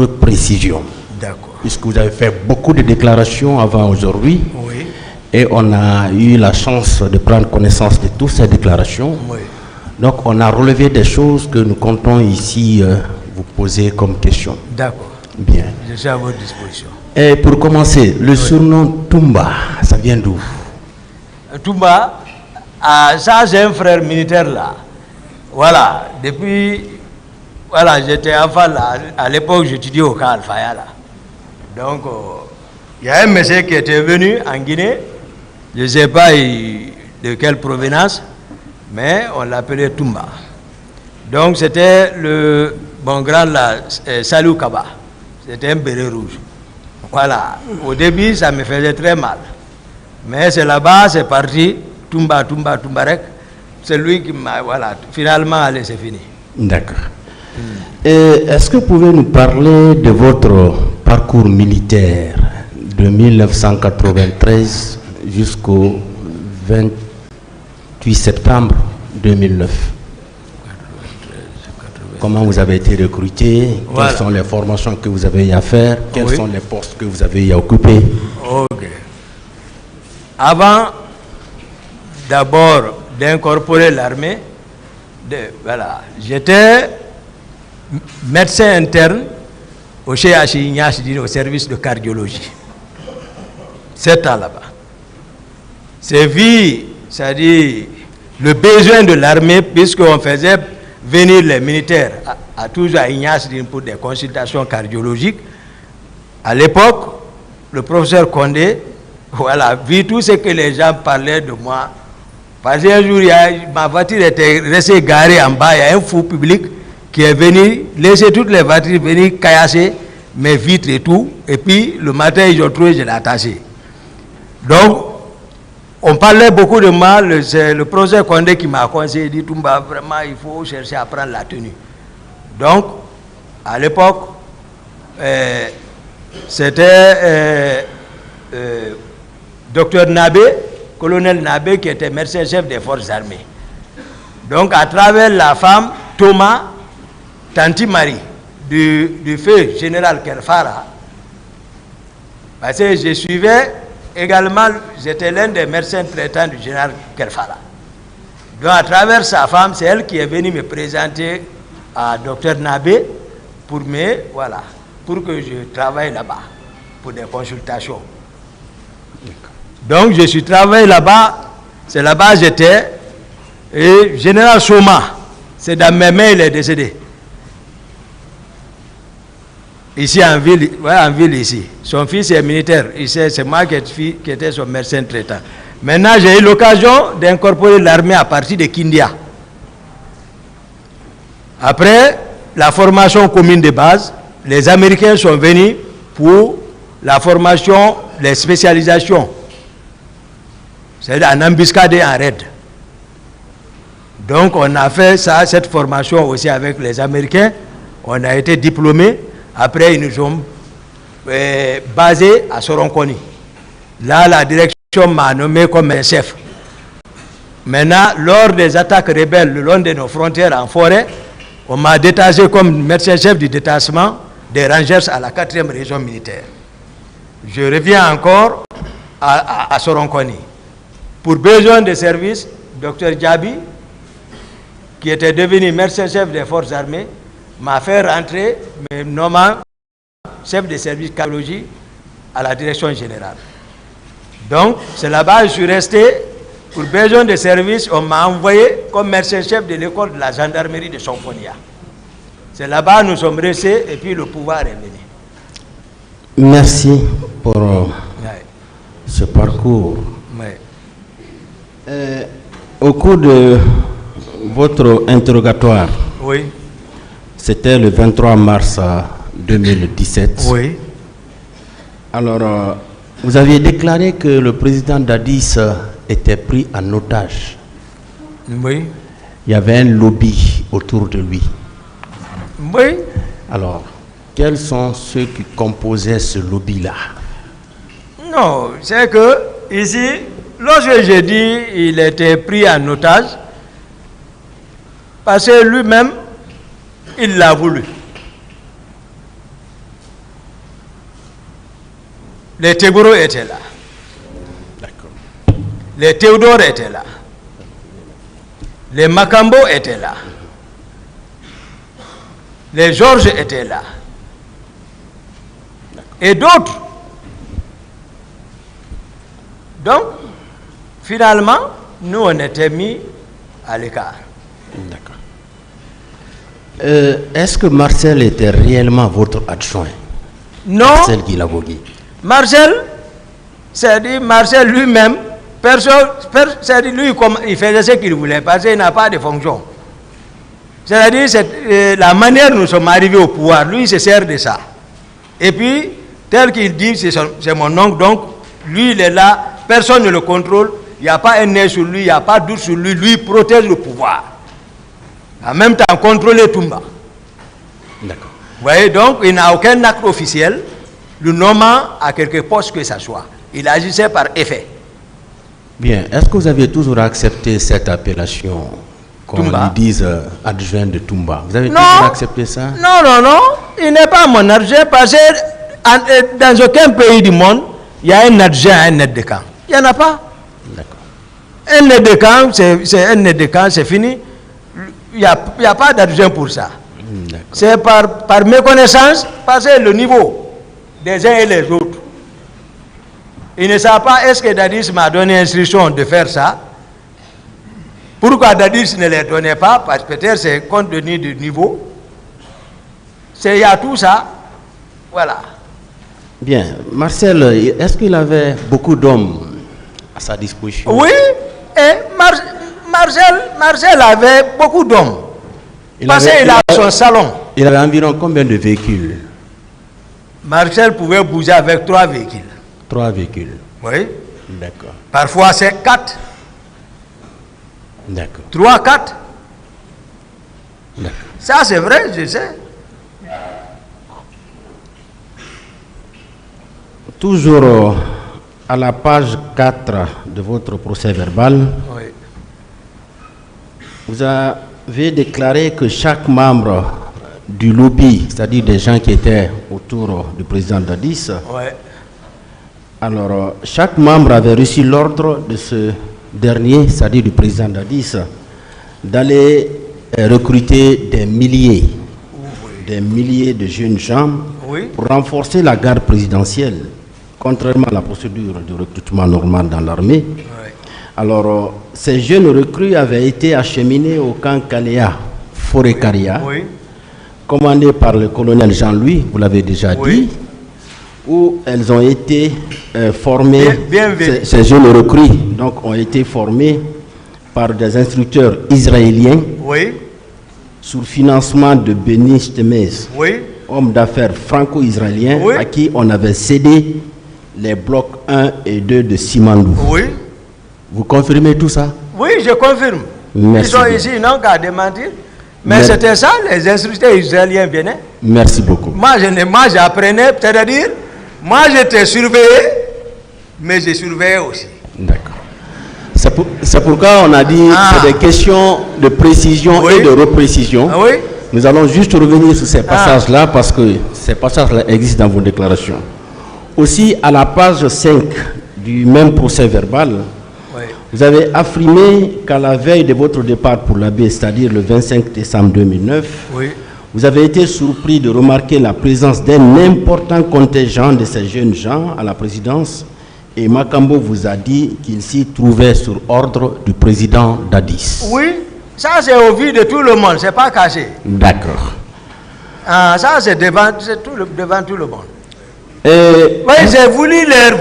précision. D'accord. Puisque vous avez fait beaucoup de déclarations avant aujourd'hui. Oui. Et on a eu la chance de prendre connaissance de toutes ces déclarations. Oui. Donc on a relevé des choses que nous comptons ici vous poser comme question. D'accord. Bien. Je suis à votre disposition. Et pour commencer, le surnom Toumba, ça vient d'où? Toumba, ça j'ai un frère militaire là. Voilà, depuis, voilà, j'étais enfant là, à l'époque j'étudiais au camp Alfaya là. Donc, il y a un monsieur qui était venu en Guinée, je ne sais pas de quelle provenance, mais on l'appelait Toumba. Donc c'était le bon grand là, Salou Kaba, c'était un béret rouge. Voilà, au début ça me faisait très mal. Mais c'est là-bas, c'est parti, Toumba, Toumbarek. C'est lui qui m'a, voilà, finalement, allez, c'est fini. D'accord. Est-ce que vous pouvez nous parler de votre parcours militaire de 1993 jusqu'au 28 septembre 2009? Comment vous avez été recruté? Voilà. Quelles sont les formations que vous avez eu à faire? Quels sont les postes que vous avez eu à occuper? Ok. Avant, d'abord, d'incorporer l'armée, voilà, j'étais médecin interne au CHI Ignace, au service de cardiologie. 7 ans là-bas. C'est vu, c'est-à-dire le besoin de l'armée, puisqu'on faisait venir les militaires à toujours à Ignace pour des consultations cardiologiques. À l'époque, le professeur Condé, voilà, vu tout ce que les gens parlaient de moi. Parce qu'un jour, ma voiture était restée garée en bas, il y a un fou public qui est venu laisser toutes les voitures venir caillasser mes vitres et tout. Et puis, le matin, ils ont trouvé, je l'ai attaché. Donc, on parlait beaucoup de moi, c'est le professeur Condé qui m'a conseillé, il dit, Toumba, vraiment, il faut chercher à prendre la tenue. Donc, à l'époque, c'était docteur Nabé, colonel Nabé, qui était médecin-chef des forces armées. Donc, à travers la femme, Thomas, Tanti Marie, du feu général Kerfara, parce que je suivais également, j'étais l'un des médecins traitants du général Kerfara. Donc, à travers sa femme, c'est elle qui est venue me présenter à docteur Nabé pour que je travaille là-bas, pour des consultations. Donc, je suis travaillé là-bas, c'est là-bas que j'étais, et général Soma, c'est dans mes mains, il est décédé. Ici en ville ici. Son fils est militaire, c'est moi qui étais son médecin traitant. Maintenant, j'ai eu l'occasion d'incorporer l'armée à partir de Kindia. Après la formation commune de base, les Américains sont venus pour la formation, les spécialisations. C'est en embuscade et en raid. Donc on a fait ça, cette formation aussi avec les Américains. On a été diplômés. Après, ils nous ont basés à Soronconi. Là, la direction m'a nommé comme un chef. Maintenant, lors des attaques rebelles le long de nos frontières en forêt, on m'a détaché comme médecin-chef du détachement des Rangers à la 4e région militaire. Je reviens encore à Soronconi. Pour besoin de service, Dr Djabi, qui était devenu médecin-chef des forces armées, m'a fait rentrer, me nommant chef de service cardiologie à la direction générale. Donc, c'est là-bas que je suis resté. Pour besoin de service, on m'a envoyé comme médecin-chef de l'école de la gendarmerie de Sonfonia. C'est là-bas que nous sommes restés et puis le pouvoir est venu. Merci pour ce parcours. Au cours de votre interrogatoire, c'était le 23 mars 2017. Oui. Alors, vous aviez déclaré que le président Dadis était pris en otage. Oui. Il y avait un lobby autour de lui. Oui. Alors, quels sont ceux qui composaient ce lobby-là? Non, c'est que ici, lorsque j'ai dit il était pris en otage, parce que lui-même, il l'a voulu. Les Tegoro étaient là. D'accord. Les Théodore étaient là. Les Makambo étaient là. Les Georges étaient là. Et d'autres. Donc, finalement, nous, on était mis à l'écart. D'accord. Est-ce que Marcel était réellement votre adjoint? Non. Marcel Guilabogui. Marcel, c'est-à-dire Marcel lui-même, c'est-à-dire lui, il faisait ce qu'il voulait, parce qu'il n'a pas de fonction. C'est-à-dire, la manière dont nous sommes arrivés au pouvoir, lui, il se sert de ça. Et puis, tel qu'il dit, c'est mon oncle, donc, lui, il est là, personne ne le contrôle, il n'y a pas un nez sur lui, il n'y a pas de doute sur lui, lui, il protège le pouvoir. En même temps, contrôler Toumba. D'accord. Vous voyez, donc, il n'a aucun acte officiel, le nommant à quelque poste que ce soit. Il agissait par effet. Bien. Est-ce que vous avez toujours accepté cette appellation, qu'on lui dise adjoint de Toumba? Vous avez toujours accepté ça? Non, non, non. Il n'est pas mon adjoint parce que dans aucun pays du monde, il y a un adjoint à un aide de camp. Il n'y en a pas. D'accord. Un aide de camp, c'est un aide de camp, c'est fini. Il n'y a pas d'adjoint pour ça. C'est par méconnaissance, parce que le niveau des uns et les autres. Ils ne savent pas, est-ce que Dadis m'a donné instruction de faire ça? Pourquoi Dadis ne les donnait pas? Parce que peut-être c'est compte tenu du niveau. Il y a tout ça. Voilà. Bien. Marcel, est-ce qu'il avait beaucoup d'hommes à sa disposition? Oui. Et Marcel avait beaucoup d'hommes. Parce qu'il a son salon. Il avait environ combien de véhicules? Marcel pouvait bouger avec 3 véhicules. 3 véhicules. Oui. D'accord. Parfois c'est 4. D'accord. 3, 4. D'accord. Ça c'est vrai, je sais. Toujours à la page 4 de votre procès verbal, Oui. vous avez déclaré que chaque membre du lobby, c'est-à-dire des gens qui étaient autour du président Dadis, Oui. alors chaque membre avait reçu l'ordre de ce dernier, c'est-à-dire du président Dadis, d'aller recruter des milliers de jeunes gens pour renforcer la garde présidentielle, contrairement à la procédure de recrutement normal dans l'armée. Oui. Alors, ces jeunes recrues avaient été acheminés au camp Kalea Forêt-Caria, commandé par le colonel Jean-Louis, vous l'avez déjà dit, où elles ont été formées, ces jeunes recrues donc, ont été formées par des instructeurs israéliens sous le financement de Benny Stemez, homme d'affaires franco-israélien à qui on avait cédé les blocs 1 et 2 de Simandou. Vous confirmez tout ça? Oui, je confirme. Merci. Ils sont ici, ils n'ont qu'à démentir. Mais c'était ça, les instructeurs israéliens venaient. Merci beaucoup. Moi, j'apprenais, c'est-à-dire, moi, j'étais surveillé, mais je surveillais aussi. D'accord. C'est pourquoi on a dit c'est des questions de précision et de reprécision. Nous allons juste revenir sur ces passages-là parce que ces passages-là existent dans vos déclarations. Aussi, à la page 5 du même procès verbal, vous avez affirmé qu'à la veille de votre départ pour la baie, c'est-à-dire le 25 décembre 2009, vous avez été surpris de remarquer la présence d'un important contingent de ces jeunes gens à la présidence et Makambo vous a dit qu'il s'y trouvait sur ordre du président Dadis. Oui, ça c'est au vu de tout le monde, c'est pas caché. D'accord. Ça c'est devant tout le monde. Oui, j'ai voulu leur...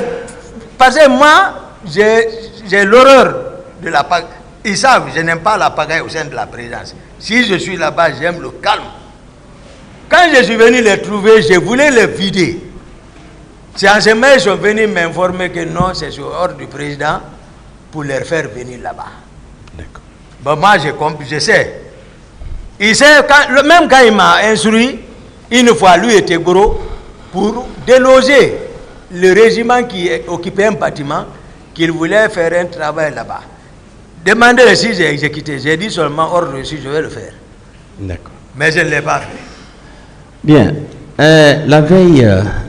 Parce que moi, j'ai l'horreur de la pagaille. Ils savent, je n'aime pas la pagaille au sein de la présidence. Si je suis là-bas, j'aime le calme. Quand je suis venu les trouver, je voulais les vider. C'est en ce moment qu'ils sont venus m'informer que non, c'est sur ordre du président pour les faire venir là-bas. D'accord. Bon, moi, je sais. Il sait, même quand il m'a instruit, une fois, lui était gros, pour déloger le régiment qui occupait un bâtiment, qu'il voulait faire un travail là-bas. Demandez si j'ai exécuté. J'ai dit seulement ordre si je vais le faire. D'accord. Mais je ne l'ai pas fait. Bien. La veille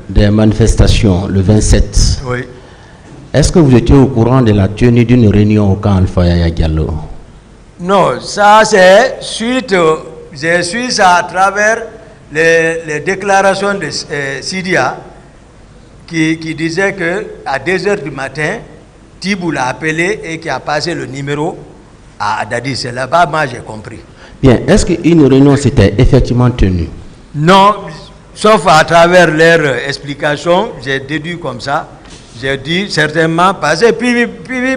des manifestations le 27. Oui. Est-ce que vous étiez au courant de la tenue d'une réunion au camp Alpha Yaya Diallo? Non, ça c'est suite, j'ai su ça à travers les déclarations de Sidia qui disait qu'à 2h du matin, Tibou l'a appelé et qui a passé le numéro à Dadis. C'est là-bas, moi j'ai compris. Bien, est-ce qu'une réunion s'était effectivement tenue? Non, sauf à travers leur explication, j'ai déduit comme ça. J'ai dit certainement, parce que puis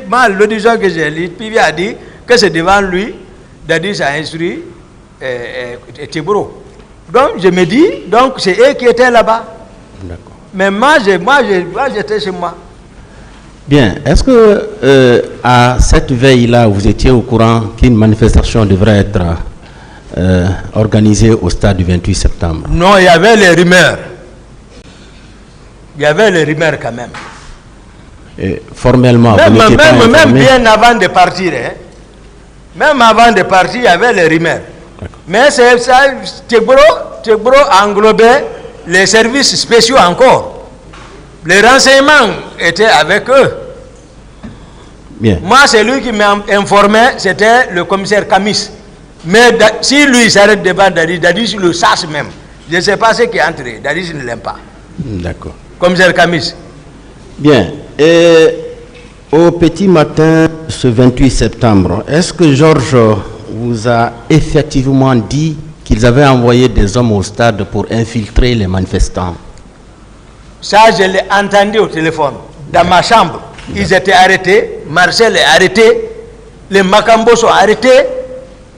moi, l'audition que j'ai lu, Pivi a dit que c'est devant lui, Dadis a instruit Tibro. Donc je me dis, donc c'est eux qui étaient là-bas. D'accord. Mais moi j'étais chez moi. Bien, est-ce que à cette veille-là, vous étiez au courant qu'une manifestation devrait être organisée au stade du 28 septembre? Non, il y avait les rumeurs. Il y avait les rumeurs quand même. Et formellement, même bien avant de partir, hein, même avant de partir, il y avait les rumeurs. Mais c'est ça, Tchegbro englobait les services spéciaux encore. Les renseignements étaient avec eux. Bien. Moi, c'est lui qui m'a informé, c'était le commissaire Kamis. Mais si lui s'arrête devant Dadis le sache même. Je ne sais pas ce qui est entré. Dadis ne l'aime pas. D'accord. Commissaire Kamis. Bien. Et au petit matin, ce 28 septembre, est-ce que Georges vous a effectivement dit qu'ils avaient envoyé des hommes au stade pour infiltrer les manifestants? Ça, je l'ai entendu au téléphone, dans ma chambre. Ils étaient arrêtés, Marcel est arrêté, les Macambo sont arrêtés,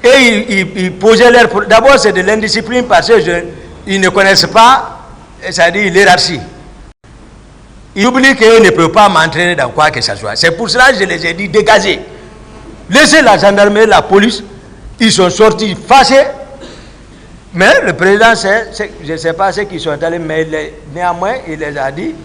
et ils posaient leur... D'abord, c'est de l'indiscipline parce qu'ils ne connaissent pas, c'est-à-dire l'hierarchie. Ils oublient qu'ils ne peuvent pas m'entraîner dans quoi que ce soit. C'est pour cela que je les ai dit dégagez. Laissez la gendarmerie, la police. Ils sont sortis fâchés. Mais le président, je ne sais pas ce qu'ils sont allés, mais néanmoins, il les a dit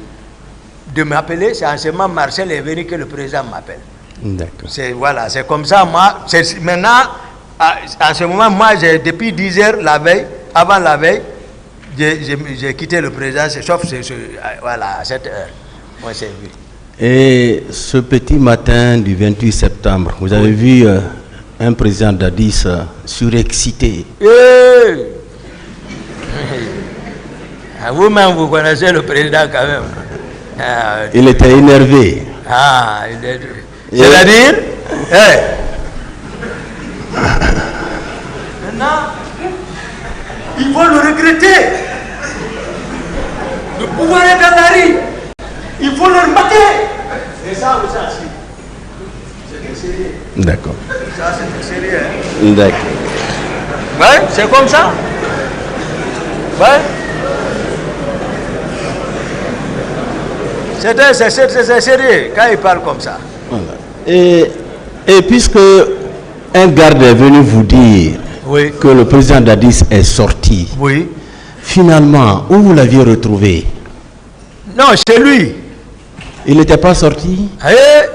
de m'appeler. C'est en ce moment Marcel est venu que le président m'appelle. D'accord. Voilà, c'est comme ça. Moi, maintenant, en ce moment, moi, depuis 10 heures la veille, avant la veille, j'ai quitté le président, sauf voilà, à cette heure. Moi, c'est vu. Et ce petit matin du 28 septembre, vous avez vu un président Dadis surexcité. Vous-même, vous connaissez le président quand même. Il était énervé. C'est-à-dire, maintenant, il faut le regretter. Le pouvoir est dans la rue. Il faut le remarquer. Et ça, vous savez. C'était sérieux. D'accord. Ça, c'était sérieux. Hein? D'accord. Ouais, c'est comme ça. Ouais. C'est sérieux quand il parle comme ça. Voilà. Et puisque un garde est venu vous dire que le président Dadis est sorti, finalement, où vous l'aviez retrouvé? Non, chez lui. Il n'était pas sorti?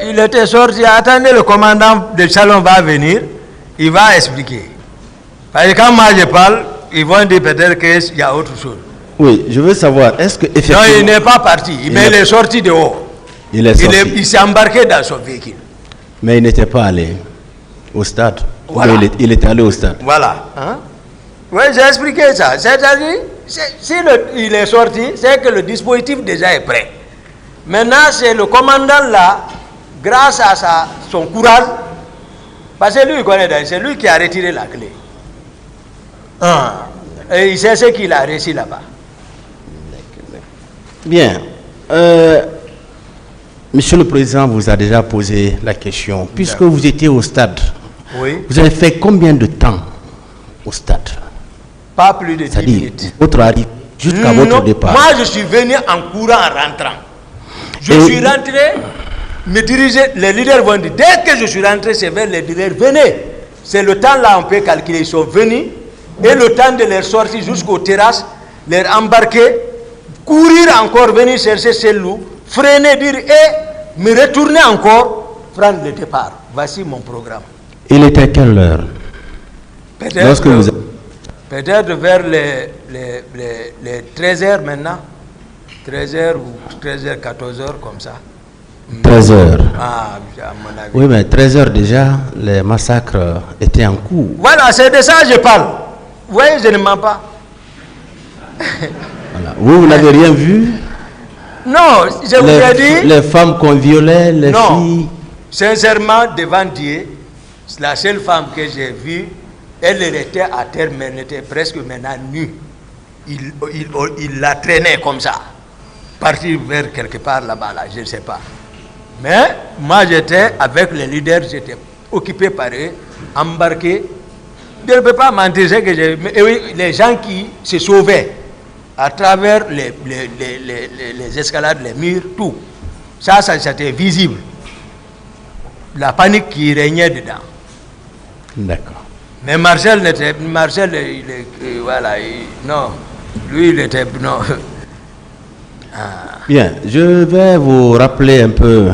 Il était sorti. Attendez, le commandant de salon va venir. Il va expliquer. Parce que quand moi je parle, ils vont dire peut-être qu'il y a autre chose. Oui, je veux savoir, est-ce que effectivement... Non, il n'est pas parti, mais il est sorti dehors. Il est sorti. Il s'est embarqué dans son véhicule. Mais il n'était pas allé au stade. Voilà. Il était allé au stade. Voilà. Hein? Oui, j'ai expliqué ça. C'est-à-dire, si il est sorti, c'est que le dispositif déjà est prêt. Maintenant, c'est le commandant là, grâce à son courage, parce que lui, il connaît, c'est lui qui a retiré la clé. Et il sait ce qu'il a réussi là-bas. Bien. Monsieur le Président vous a déjà posé la question. Puisque vous étiez au stade, vous avez fait combien de temps au stade? Pas plus de 10 minutes. Votre arrivée jusqu'à votre départ. Moi, je suis venu en courant, en rentrant. Je suis rentré, me diriger, les leaders vont dire, dès que je suis rentré, c'est vers les leaders, venez. C'est le temps là, on peut calculer, ils sont venus, et le temps de leur sortie jusqu'aux terrasses, leur embarquer, courir encore, venir chercher ces loups, freiner, dire, et me retourner encore, prendre le départ. Voici mon programme. Il était quelle heure? Peut-être vers les 13 heures maintenant. 13h ou 13h, 14h, comme ça. 13h. Ah, à mon avis. Oui, mais 13h déjà, les massacres étaient en cours. Voilà, c'est de ça que je parle. Vous voyez, je ne mens pas. Voilà. Vous n'avez rien vu? Non, je vous ai dit... Les femmes qu'on violait, les non, filles... sincèrement, devant Dieu, la seule femme que j'ai vue, elle était à terre, mais elle était presque maintenant nue. Il la traînait comme ça. Partir vers quelque part là-bas, là, je ne sais pas. Mais moi, j'étais avec les leaders, j'étais occupé par eux, embarqué. Je ne peux pas mentir, c'est que les gens qui se sauvaient à travers les escalades, les murs, tout. Ça c'était visible. La panique qui régnait dedans. D'accord. Mais Marcel, voilà, non, lui, il était, non. Bien, je vais vous rappeler un peu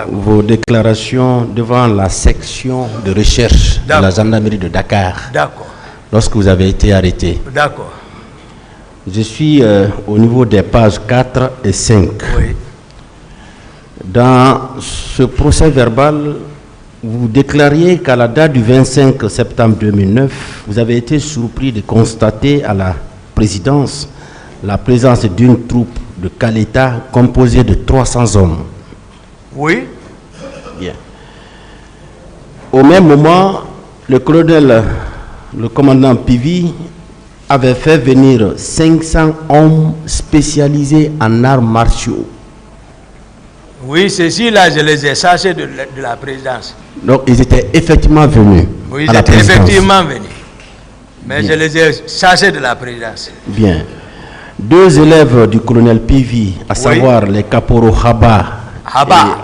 vos déclarations devant la section de recherche de la gendarmerie de Dakar. D'accord. Lorsque vous avez été arrêté. D'accord. Je suis au niveau des pages 4 et 5. Oui. Dans ce procès verbal, vous déclariez qu'à la date du 25 septembre 2009, vous avez été surpris de constater à la présidence la présence d'une troupe de Kaleta composée de 300 hommes. Oui. Bien. Au même moment, le colonel, le commandant Pivi, avait fait venir 500 hommes spécialisés en arts martiaux. Oui, ceci-là, je les ai sachés de la présidence. Donc, ils étaient effectivement venus. Oui, à ils la étaient présidence. effectivement venus. Mais Bien. je les ai sachés de la présidence. Bien. Deux élèves du colonel Pivi, à savoir les caporaux Haba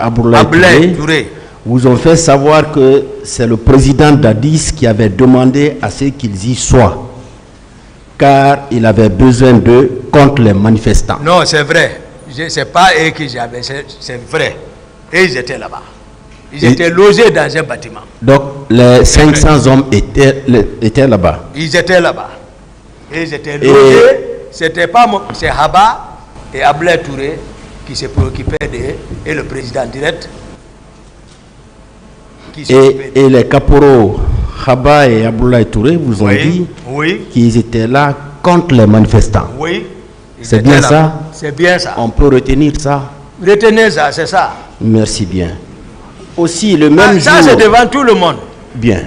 et Aboulaye Touré, vous ont fait savoir que c'est le président d'Addis qui avait demandé à ce qu'ils y soient, car il avait besoin d'eux contre les manifestants. Non, c'est vrai. Ce n'est pas eux qui j'avais, c'est vrai. Et ils étaient là-bas. Ils étaient logés dans un bâtiment. Donc, les 500 hommes étaient là-bas. Ils étaient là-bas. Et ils étaient logés. C'était pas c'est Haba et Aboulaye Touré qui se préoccupaient d'eux et le président direct. Et les caporaux Haba et Aboulaye Touré vous ont dit qu'ils étaient là contre les manifestants. Oui. C'est bien ça? C'est bien ça. On peut retenir ça? Retenez ça, c'est ça. Merci bien. Aussi le même jour... Ça, c'est devant tout le monde. Bien.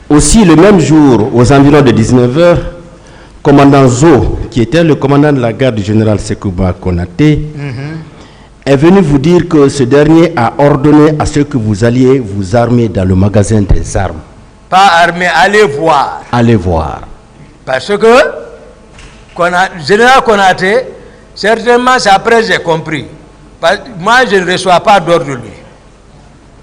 Aussi le même jour, aux environs de 19h, commandant Zo, qui était le commandant de la garde du général Sekouba Konaté, est venu vous dire que ce dernier a ordonné à ce que vous alliez vous armer dans le magasin des armes. Pas armer, allez voir. Allez voir. Parce que général Konaté, certainement, c'est après j'ai compris. Moi, je ne reçois pas d'ordre de lui.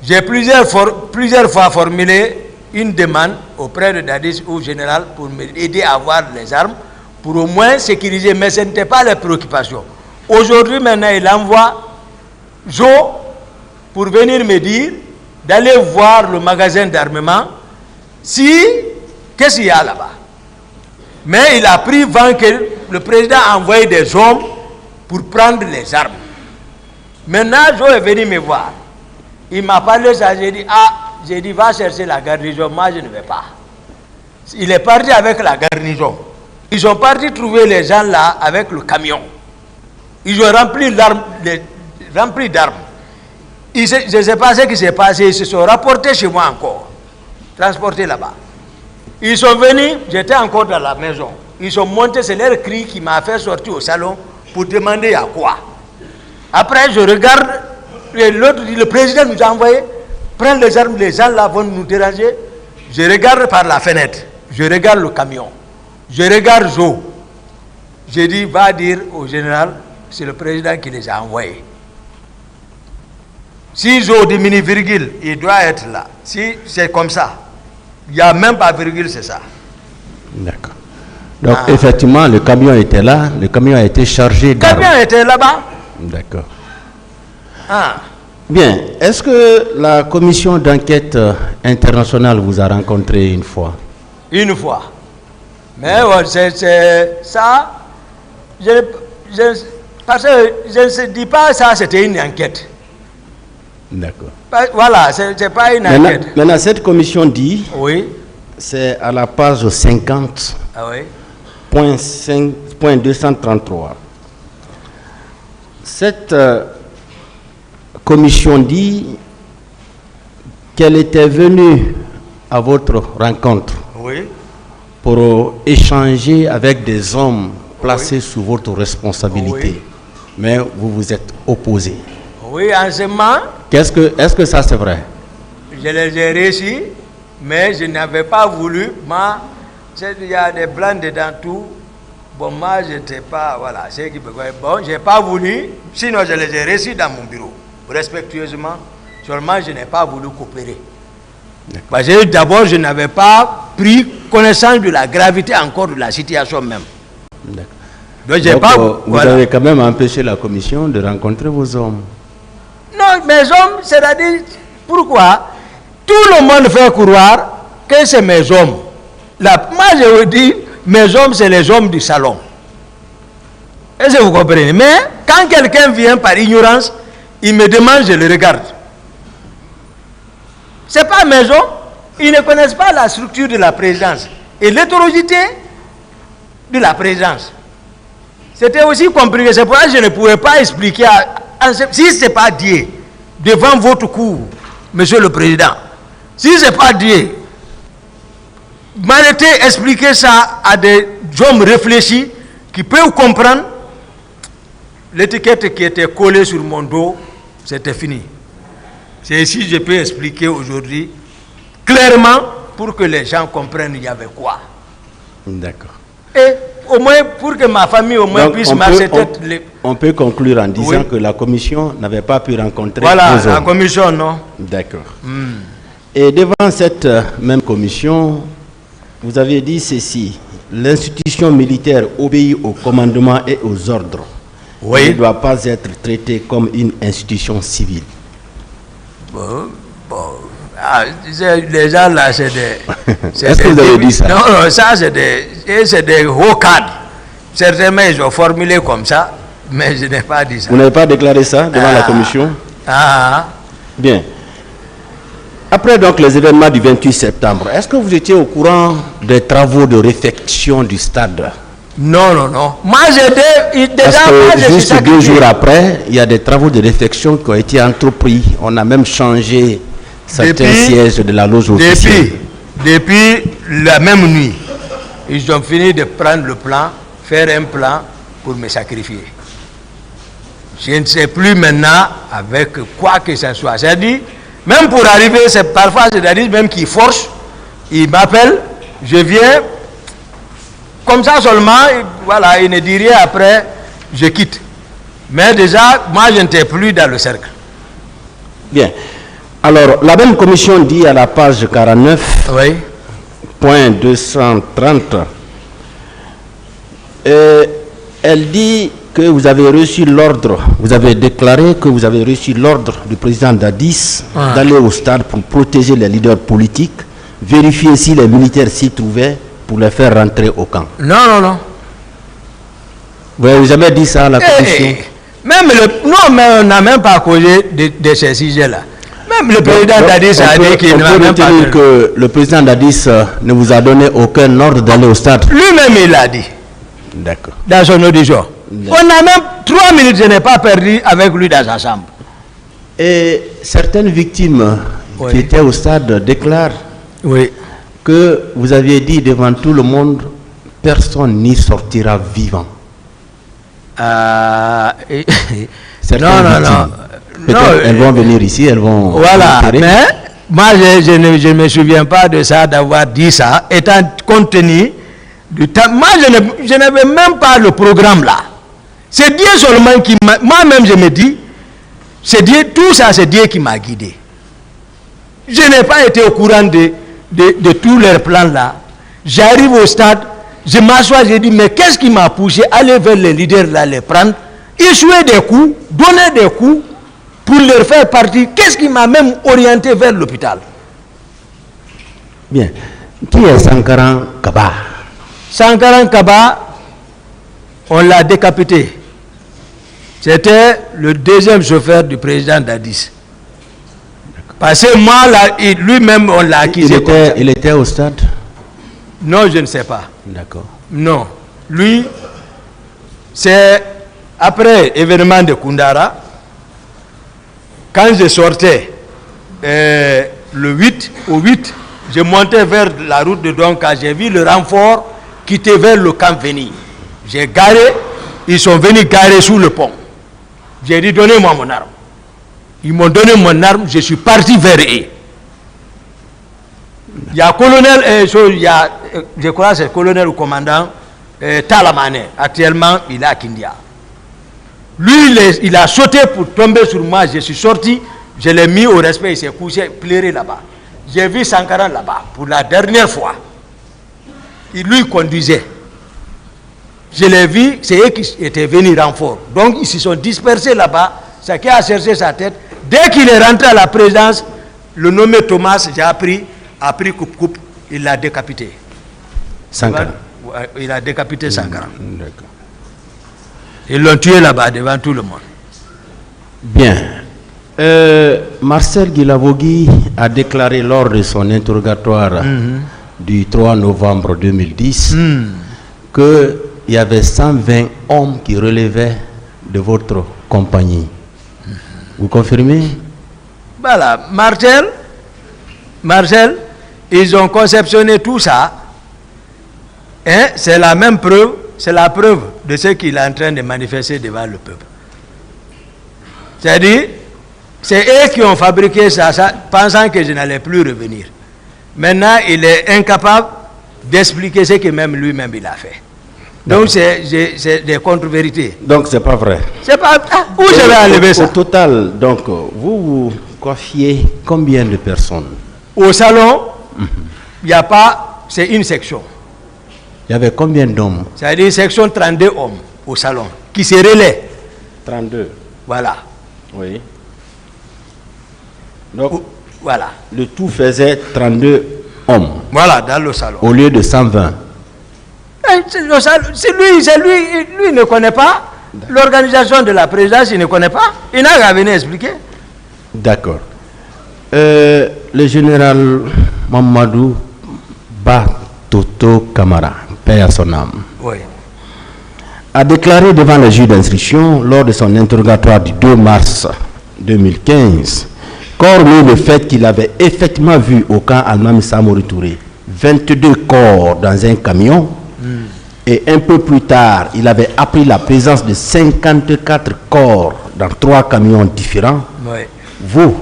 J'ai plusieurs fois formulé une demande auprès de Dadis ou général pour m'aider à avoir les armes, pour au moins sécuriser, mais ce n'était pas les préoccupations. Aujourd'hui, maintenant, il envoie Jo pour venir me dire d'aller voir le magasin d'armement, qu'est-ce qu'il y a là-bas. Mais il a pris vent que le président a envoyé des hommes pour prendre les armes. Maintenant, Jo est venu me voir. Il m'a parlé ça, j'ai dit, va chercher la garnison, moi je ne vais pas. Il est parti avec la garnison. Ils sont partis trouver les gens là avec le camion. Ils ont rempli d'armes. Je ne sais pas ce qui s'est passé, ils se sont rapportés chez moi encore, transportés là-bas. Ils sont venus, j'étais encore dans la maison. Ils sont montés, c'est leur cri qui m'a fait sortir au salon pour demander à quoi. Après, je regarde, l'autre dit, le président nous a envoyé, prendre les armes, les gens là vont nous déranger. Je regarde par la fenêtre, je regarde le camion, je regarde Jo. J'ai dit, va dire au général, c'est le président qui les a envoyés. Si Jo diminue virgule, il doit être là. Si c'est comme ça, il n'y a même pas virgule, c'est ça. D'accord. Donc, effectivement, le camion était là, le camion a été chargé d'armes. Le camion était là-bas. D'accord. Bien. Est-ce que la commission d'enquête internationale vous a rencontré une fois? Une fois. Mais c'est ça, Parce que je ne dis pas ça, c'était une enquête. D'accord. Voilà, c'est pas une enquête. Maintenant, cette commission dit, Oui. c'est à la page 50, Ah oui. point 233. Cette commission dit qu'elle était venue à votre rencontre Oui. pour échanger avec des hommes placés sous votre responsabilité. Oui. Mais vous vous êtes opposé. Oui, en ce moment, Est-ce que ça c'est vrai? je les ai réussi, mais je n'avais pas voulu. Moi, il y a des blancs dedans tout. Bon, moi, je n'étais pas. Voilà, c'est qui peut. Bon, je n'ai pas voulu. Sinon, je les ai réussi dans mon bureau, respectueusement. Seulement, je n'ai pas voulu coopérer. Parce que d'abord, je n'avais pas pris connaissance de la gravité encore de la situation même. D'accord. Donc, j'ai Donc, pas. vous Voilà. avez quand même empêché la commission de rencontrer vos hommes. Non, mes hommes, c'est-à-dire, pourquoi tout le monde fait croire que c'est mes hommes. Moi, je vous dis, mes hommes, c'est les hommes du salon. Est-ce que vous comprenez? Mais quand quelqu'un vient par ignorance, il me demande, je le regarde. Ce n'est pas mes hommes. Ils ne connaissent pas la structure de la présidence et l'hétérogénéité de la présidence. C'était aussi compliqué. C'est pourquoi je ne pouvais pas expliquer. Si ce n'est pas Dieu, devant votre cour, Monsieur le Président, si ce n'est pas Dieu, m'arrêter expliquer ça à des hommes réfléchis qui peuvent comprendre. L'étiquette qui était collée sur mon dos, c'était fini. C'est ici que je peux expliquer aujourd'hui clairement pour que les gens comprennent il y avait quoi. D'accord. Et au moins pour que ma famille au moins Donc, puisse marcher tête. On peut conclure en disant Oui. que la commission n'avait pas pu rencontrer Voilà, vos hommes. la commission, non. D'accord. Et devant cette même commission, vous avez dit ceci: l'institution militaire obéit au commandement et aux ordres. Oui. Elle ne doit pas être traitée comme une institution civile. Ah, les gens là, c'est des. Est-ce que vous avez dit ça? Non, non, ça c'est des hauts cadres. Certainement, ils ont formulé comme ça, mais je n'ai pas dit ça. Vous n'avez pas déclaré ça devant la commission? Bien. Après donc les événements du 28 septembre, est-ce que vous étiez au courant des travaux de réfection du stade? Non, non, non. Moi, j'étais Parce déjà. Moi, que je suis juste 2 sacrifié. jours après, il y a des travaux de réfection qui ont été entrepris. On a même changé certains sièges de la loge officielle. Depuis la même nuit, ils ont fini de prendre le plan, faire un plan pour me sacrifier. Je ne sais plus maintenant avec quoi que ce soit. C'est-à-dire, même pour arriver, c'est parfois, c'est-à-dire même qu'ils forcent, ils m'appellent, je viens, comme ça seulement, voilà, ils ne disent rien après, je quitte. Mais déjà, moi, je n'étais plus dans le cercle. Bien. Alors, la même commission dit à la page 49, Oui. point 230, elle dit que vous avez reçu l'ordre, vous avez déclaré que vous avez reçu l'ordre du président Dadis d'aller au stade pour protéger les leaders politiques, vérifier si les militaires s'y trouvaient pour les faire rentrer au camp. Non, non, non. Vous n'avez jamais dit ça à la commission? Non, mais on n'a même pas causé de ces sujets-là. Même le président Dadis a dit qu'il ne va même pas... que le président Dadis ne vous a donné aucun ordre d'aller au stade. Lui-même, il l'a dit. D'accord. Dans son audition. On a même 3 minutes, je n'ai pas perdu avec lui dans sa chambre. Et certaines victimes qui étaient au stade déclarent que vous aviez dit devant tout le monde, personne n'y sortira vivant. Non, non, non. Peut-être elles vont venir ici, elles vont... Voilà, mais moi je ne me souviens pas de ça, d'avoir dit ça, étant compte tenu du temps. Moi je n'avais même pas le programme là. C'est Dieu seulement qui m'a... Moi-même je me dis, c'est Dieu, tout ça c'est Dieu qui m'a guidé. Je n'ai pas été au courant de tous leurs plans là. J'arrive au stade, je m'assois, je dis, mais qu'est-ce qui m'a poussé à aller vers les leaders là, les prendre, échouer des coups, donner des coups, pour leur faire partie. Qu'est-ce qui m'a même orienté vers l'hôpital? Bien. Qui est Sankaran Kaba? Sankaran Kaba, on l'a décapité. C'était le deuxième chauffeur du président Dadis. Parce que moi, lui-même, on l'a accusé. Il était au stade? Non, je ne sais pas. D'accord. Non. Lui, c'est après l'événement de Koundara, quand je sortais le 8, au 8, je montais vers la route de Donka, j'ai vu le renfort quitter vers le camp Veni. J'ai garé, ils sont venus garer sous le pont. J'ai dit, donnez-moi mon arme. Ils m'ont donné mon arme, je suis parti vers eux. Il y a colonel, je crois que c'est colonel ou commandant Talamane, actuellement il est à Kindia. Lui, il a sauté pour tomber sur moi, je suis sorti, je l'ai mis au respect, il s'est couché, pleuré là-bas. J'ai vu Sankara là-bas, pour la dernière fois. Il lui conduisait. Je l'ai vu, c'est eux qui étaient venus renfort. Donc ils se sont dispersés là-bas, chacun a cherché sa tête. Dès qu'il est rentré à la présidence, le nommé Thomas, j'ai appris, a pris coupe-coupe, il l'a décapité. Sankara. Il a décapité Sankara. D'accord. Ils l'ont tué là-bas devant tout le monde. Bien. Marcel Guilavogui a déclaré lors de son interrogatoire du 3 novembre 2010 qu'il y avait 120 hommes qui relevaient de votre compagnie. Vous confirmez? Voilà. Marcel, ils ont conceptionné tout ça. Hein? C'est la même preuve, c'est la preuve de ce qu'il est en train de manifester devant le peuple. C'est-à-dire, c'est eux qui ont fabriqué ça, pensant que je n'allais plus revenir. Maintenant, il est incapable d'expliquer ce que même lui-même il a fait. Donc, c'est des contre-vérités. Donc, c'est pas vrai. C'est pas... où je vais enlever ça? Au total, donc, vous coiffiez combien de personnes? Au salon, il n'y a pas... C'est une section. Il y avait combien d'hommes? C'est-à-dire une section 32 hommes au salon, qui se relaient. 32. Voilà. Oui. Donc, voilà. Le tout faisait 32 hommes. Voilà, dans le salon. Au lieu de 120. C'est lui ne connaît pas l'organisation de la présidence, il ne connaît pas. Il n'a qu'à venir expliquer. D'accord. Le général Mamadou Batoto Kamara, paix à son âme, oui, a déclaré devant le juge d'instruction lors de son interrogatoire du 2 mars 2015 qu'hormis le fait qu'il avait effectivement vu au camp Almami Samori Touré 22 corps dans un camion, et un peu plus tard, il avait appris la présence de 54 corps dans 3 camions différents. oui. Vous,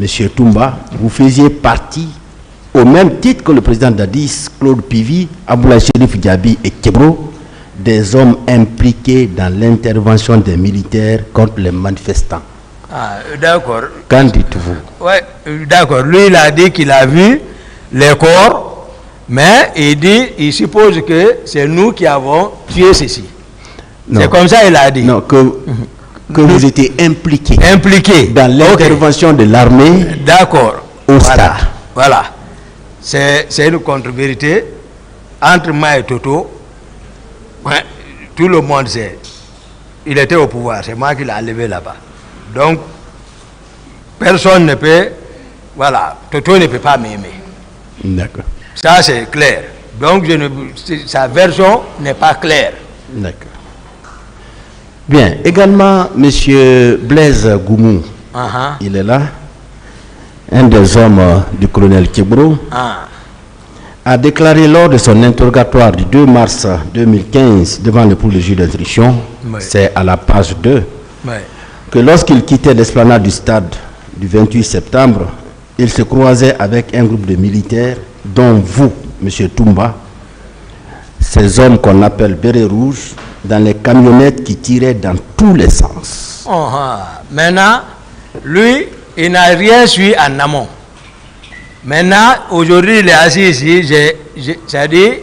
M. Toumba, vous faisiez partie, au même titre que le président Dadis, Claude Pivi, Aboulaye Chérif Diaby et Kebro, des hommes impliqués dans l'intervention des militaires contre les manifestants. Ah, d'accord. Qu'en dites-vous? Oui, d'accord. Lui, il a dit qu'il a vu les corps, mais il suppose que c'est nous qui avons tué ceci. C'est comme ça qu'il a dit. Non, que vous étiez impliqués. Impliqués. Dans l'intervention de l'armée. D'accord. Au stade. Voilà. C'est une contre-vérité entre moi et Toto. Ouais, tout le monde sait. Il était au pouvoir. C'est moi qui l'ai enlevé là-bas. Donc, personne ne peut... Voilà. Toto ne peut pas m'aimer. D'accord. Ça, c'est clair. Donc, sa version n'est pas claire. D'accord. Bien. Également, M. Blaise Goumou, il est là, un des hommes du colonel Kebro, a déclaré lors de son interrogatoire du 2 mars 2015 devant le pôle de juge d'instruction, c'est à la page 2, que lorsqu'il quittait l'esplanade du stade du 28 septembre, il se croisait avec un groupe de militaires, dont vous, M. Toumba, ces hommes qu'on appelle bérets rouges, dans les camionnettes qui tiraient dans tous les sens. Maintenant, lui, il n'a rien su en amont. Maintenant, aujourd'hui, il est assis ici, c'est-à-dire,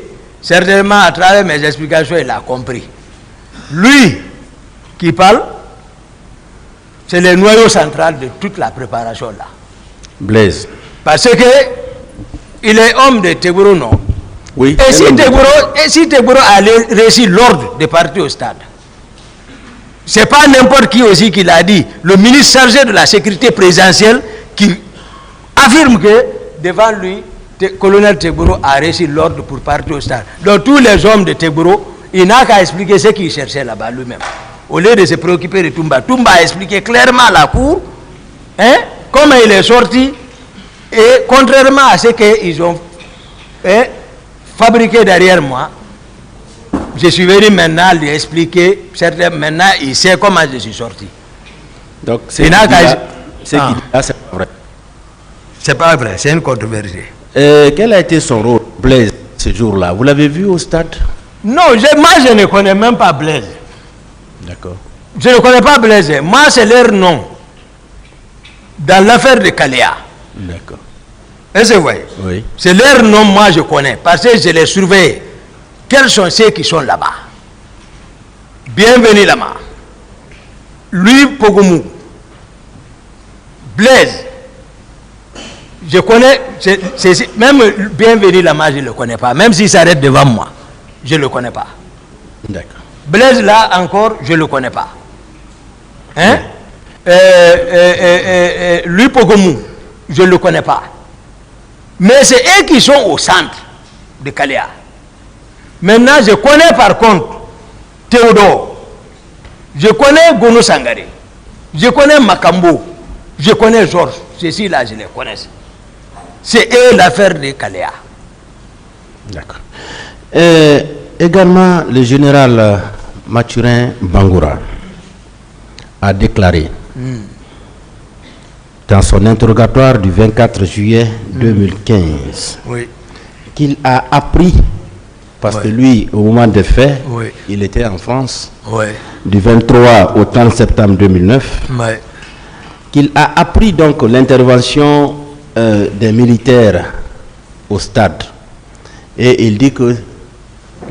certainement à travers mes explications, il a compris. Lui qui parle, c'est le noyau central de toute la préparation là. Blaise. Parce que il est homme de Tegboro, non? Oui. Et si Tegboro a réussi l'ordre de partir au stade, c'est pas n'importe qui aussi qui l'a dit. Le ministre chargé de la sécurité présidentielle qui affirme que devant lui, colonel Tegboro a reçu l'ordre pour partir au stade. Donc tous les hommes de Tegboro, il n'a qu'à expliquer ce qu'il cherchait là-bas lui-même. Au lieu de se préoccuper de Toumba. Toumba a expliqué clairement à la cour comment il est sorti. Et contrairement à ce qu'ils ont fabriqué derrière moi, je suis venu maintenant lui expliquer. Maintenant, il sait comment je suis sorti. Donc, c'est pas vrai. C'est pas vrai, c'est une controversie. Quel a été son rôle, Blaise, ce jour-là? Vous l'avez vu au stade? Non, moi je ne connais même pas Blaise. D'accord. Je ne connais pas Blaise. Moi, c'est leur nom. Dans l'affaire de Kaléa. D'accord. Est-ce que vous voyez? Oui. C'est leur nom, moi je connais. Parce que je les surveille. Quels sont ceux qui sont là-bas? Bienvenue là-bas. Lui, Pogomou. Blaise. Je connais, même Bienvenue là-bas, je ne le connais pas. Même s'il s'arrête devant moi, je ne le connais pas. D'accord. Blaise là encore, je ne le connais pas. Hein? Lui, Pogomou, je ne le connais pas. Mais c'est eux qui sont au centre de Kaléa. Maintenant, je connais par contre Théodore. Je connais Gono Sangaré. Je connais Makambo. Je connais Georges. Ceci-là, je les connais. C'est eux l'affaire de Kaléa. D'accord. Également, le général Mathurin Bangoura a déclaré dans son interrogatoire du 24 juillet 2015 qu'il a appris, parce que lui, au moment des faits, il était en France, du 23 au 30 septembre 2009, qu'il a appris donc l'intervention des militaires au stade. Et il dit que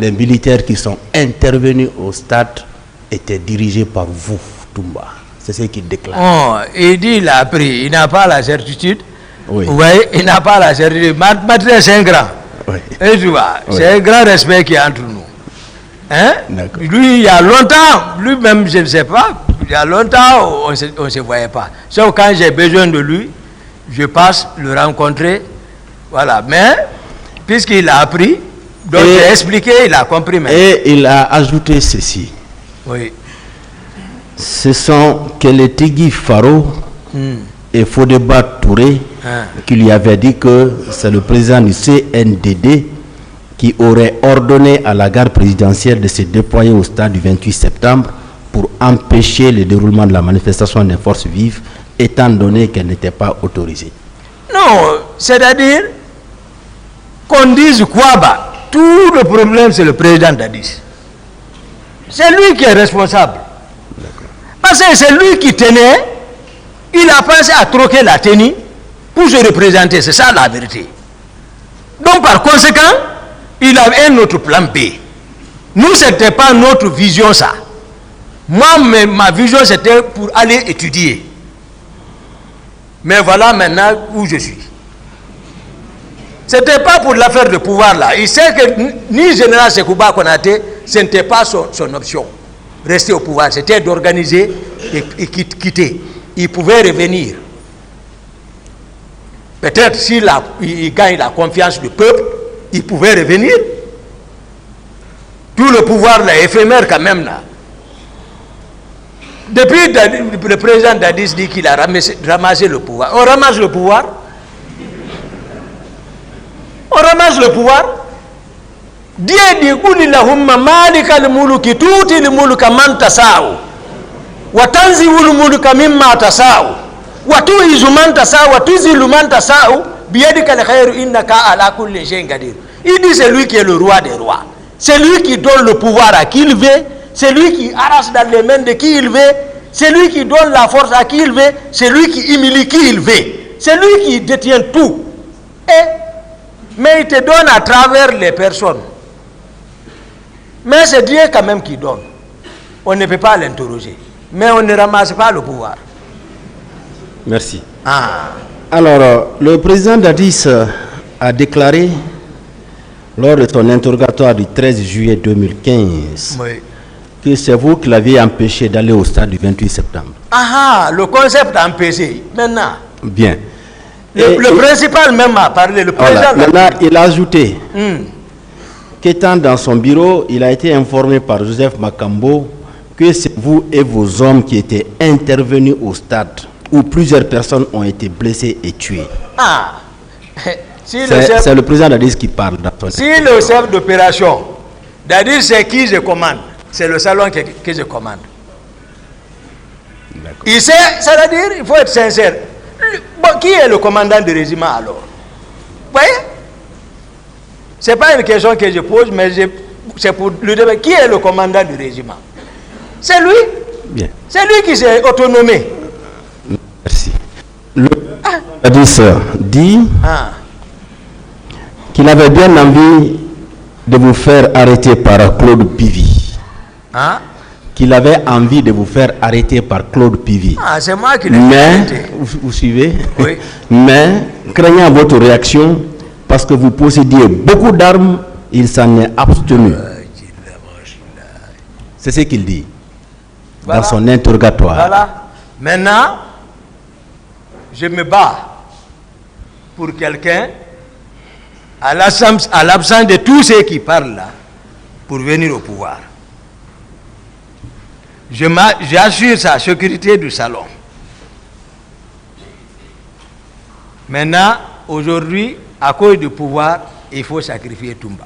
les militaires qui sont intervenus au stade étaient dirigés par vous, Toumba. C'est ce qu'il déclare. Oh, il dit il a appris, il n'a pas la certitude. Oui. Oui, il n'a pas la certitude. Mathieu, c'est un grand. Oui. Et tu vois, c'est un grand respect qui est entre nous. Hein? Lui, il y a longtemps, lui-même, je ne sais pas, il y a longtemps, on ne se voyait pas. Sauf quand j'ai besoin de lui, je passe le rencontrer. Voilà. Mais, puisqu'il a appris, donc j'ai expliqué, il a compris maintenant. Et il a ajouté ceci. Oui. Ce sont Keletigi Faro et Fodeba Touré qui lui avaient dit que c'est le président du CNDD qui aurait ordonné à la garde présidentielle de se déployer au stade du 28 septembre pour empêcher le déroulement de la manifestation des forces vives, étant donné qu'elle n'était pas autorisée. Non, c'est-à-dire qu'on dise quoi, bah, tout le problème c'est le président Dadis. C'est lui qui est responsable. Parce que c'est lui qui tenait, il a pensé à troquer la tenue pour se représenter, c'est ça la vérité. Donc par conséquent, il avait un autre plan B. Nous, ce n'était pas notre vision ça. Moi, ma vision c'était pour aller étudier. Mais voilà maintenant où je suis. Ce n'était pas pour l'affaire de pouvoir là. Il sait que ni général Sekouba Konaté, ce n'était pas son option. Rester au pouvoir, c'était d'organiser et quitter. Il pouvait revenir. Peut-être s'il gagne la confiance du peuple, il pouvait revenir. Tout le pouvoir là, éphémère quand même là. Depuis le président Dadis dit qu'il a ramassé le pouvoir. On ramasse le pouvoir. On ramasse le pouvoir. Dieu dit Qulillahumma malikal muluki tuti al mulka man tasau wa tanzi'ul mulka mimma tasau wa tu'izzu man tasau wa tuzillu man tasau biyadikal khairu innaka ala kulli shay'in qadir. Il dit c'est lui qui est le roi des rois. C'est lui qui donne le pouvoir à qui il veut, c'est lui qui arrache dans les mains de qui il veut, c'est lui qui donne la force à qui il veut, c'est lui qui humilie qui il veut. C'est lui qui détient tout. Mais il te donne à travers les personnes. Mais c'est Dieu quand même qui donne. On ne peut pas l'interroger. Mais on ne ramasse pas le pouvoir. Merci. Alors, le président Dadis a déclaré, lors de son interrogatoire du 13 juillet 2015, que c'est vous qui l'aviez empêché d'aller au stade du 28 septembre. Ah, le concept empêché. Maintenant. Bien. Le principal même a parlé, le président. Maintenant, il a ajouté qu'étant dans son bureau, il a été informé par Joseph Makambo que c'est vous et vos hommes qui étaient intervenus au stade où plusieurs personnes ont été blessées et tuées. Ah, c'est le président Dadis qui parle. Si le chef d'opération, Dadis c'est qui je commande, c'est le salon que je commande. Il sait, c'est-à-dire, il faut être sincère. Bon, qui est le commandant du régiment alors? Vous voyez? Ce n'est pas une question que je pose, mais c'est pour le débat. Qui est le commandant du régiment? C'est lui. Bien. C'est lui qui s'est autonomé. Merci. Le Dadis dit qu'il avait bien envie de vous faire arrêter par Claude Pivy. Qu'il avait envie de vous faire arrêter par Claude Pivy. Ah, c'est moi qui l'ai arrêté. Vous suivez? Oui. Mais, craignant votre réaction, parce que vous possédiez beaucoup d'armes, il s'en est abstenu. C'est ce qu'il dit dans son interrogatoire. Voilà. Maintenant, je me bats pour quelqu'un, à l'absence de tous ceux qui parlent là, pour venir au pouvoir. J'assure sa sécurité du salon. Maintenant, aujourd'hui, à cause du pouvoir, il faut sacrifier Toumba.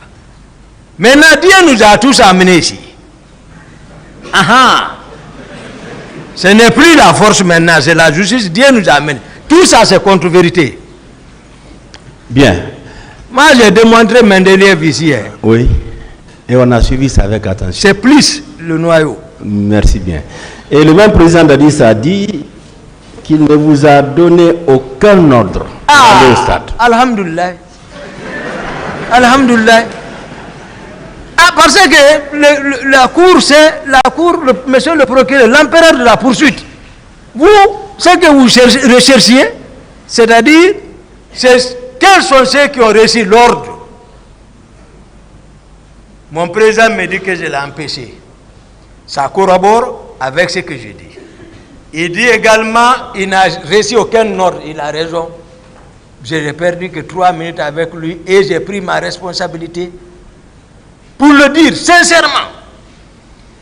Maintenant, Dieu nous a tous amenés ici. Ce n'est plus la force maintenant, c'est la justice. Dieu nous a amenés. Tout ça, c'est contre-vérité. Bien. Moi, j'ai démontré Mendeleev ici. Oui. Et on a suivi ça avec attention. C'est plus le noyau. Merci bien. Et le même président Dadis a dit qu'il ne vous a donné aucun ordre d'aller au stade. Alhamdulillah. Alhamdulillah. Parce que la cour, c'est la cour, monsieur le procureur, l'empereur de la poursuite. Vous, ce que vous recherchiez, c'est-à-dire, quels sont ceux qui ont reçu l'ordre? Mon président me dit que je l'ai empêché. Ça corrobore avec ce que je dis. Il dit également qu'il n'a reçu aucun ordre. Il a raison. Je n'ai perdu que 3 minutes avec lui et j'ai pris ma responsabilité pour le dire sincèrement.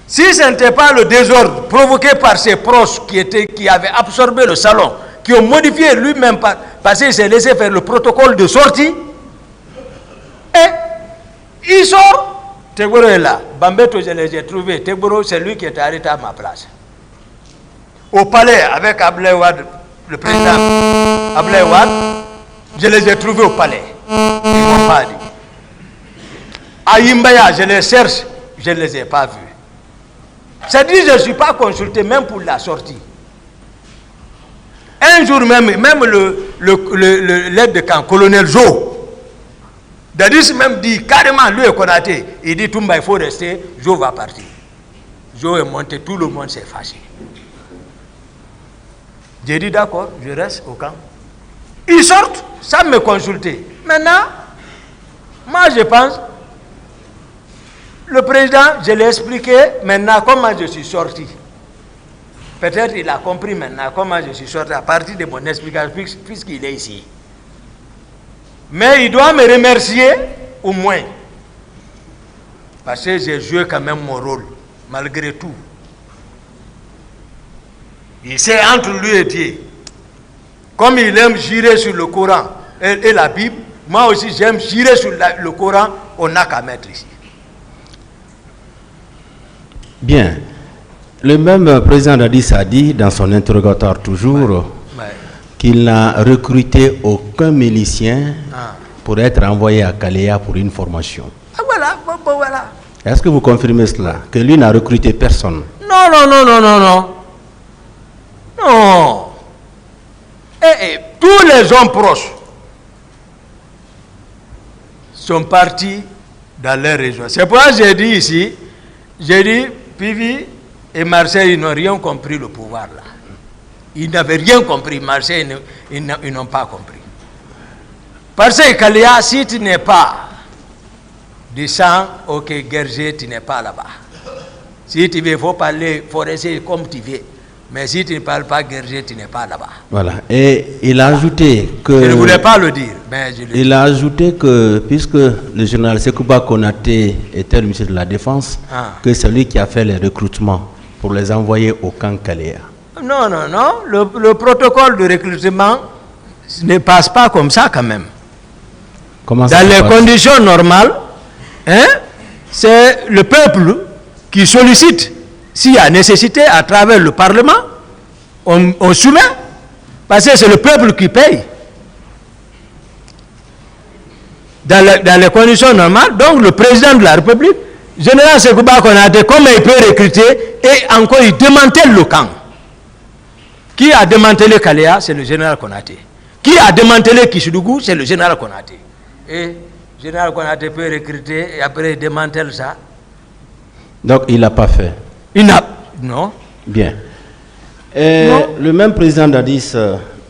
Si ce n'était pas le désordre provoqué par ses proches qui avaient absorbé le salon, qui ont modifié lui-même parce qu'il s'est laissé faire le protocole de sortie, et il sort. Tegboro est là. Bambeto, je les ai trouvés. Tegboro, c'est lui qui est arrêté à ma place. Au palais, avec Ablaye Wade, le président Ablaye Wade, je les ai trouvés au palais. Ils ne m'ont pas dit. À Yimbaya, je les cherche, je ne les ai pas vus. C'est-à-dire que je ne suis pas consulté même pour la sortie. Un jour même l'aide de camp, colonel Jo, Dadis même dit carrément, lui et Konaté, il dit Toumba, il faut rester, Jo va partir. Jo est monté, tout le monde s'est fâché. J'ai dit d'accord, je reste au camp. Ils sortent sans me consulter. Maintenant, moi je pense, le président, je l'ai expliqué maintenant comment je suis sorti. Peut-être il a compris maintenant comment je suis sorti à partir de mon explication puisqu'il est ici. Mais il doit me remercier au moins. Parce que j'ai joué quand même mon rôle, malgré tout. Il sait entre lui et Dieu. Comme il aime jurer sur le Coran et la Bible, moi aussi j'aime jurer sur le Coran, on n'a qu'à mettre ici. Bien. Le même président Dadis a dit dans son interrogatoire toujours qu'il n'a recruté aucun milicien pour être envoyé à Kalea pour une formation. Ah voilà, voilà. Est-ce que vous confirmez cela? Que lui n'a recruté personne? Non. Non. Tous les hommes proches sont partis dans leur région. C'est pourquoi j'ai dit ici, Pivy et Marseille, ils n'ont rien compris le pouvoir là. Ils n'avaient rien compris. Marseille, ils n'ont pas compris. Parce que Kalea, si tu n'es pas du sang, ok, Guerger, tu n'es pas là-bas. Si tu veux, il faut parler forestier comme tu veux. Mais si tu ne parles pas guerrier, tu n'es pas là-bas. Voilà. Et il a ajouté que... Je ne voulais pas le dire, mais je le dis. Il a ajouté que, puisque le général Sekouba Konaté était le ministre de la Défense, que c'est lui qui a fait les recrutements pour les envoyer au camp Kaléa. Non, non, non. Le protocole de recrutement ne passe pas comme ça quand même. Comment ça Dans les conditions normales, hein, c'est le peuple qui sollicite. S'il y a nécessité à travers le Parlement, on soumet. Parce que c'est le peuple qui paye. Dans les conditions normales, donc le président de la République, général Sekouba Konaté, comment il peut recruter et encore il démantèle le camp. Qui a démantelé Kaléa? C'est le général Konaté. Qui a démantelé Kishidougou? C'est le général Konaté. Et le général Konaté peut recruter et après il démantèle ça. Donc il n'a pas fait. Il n'a... Non. Bien. Et non. Le même président d'Addis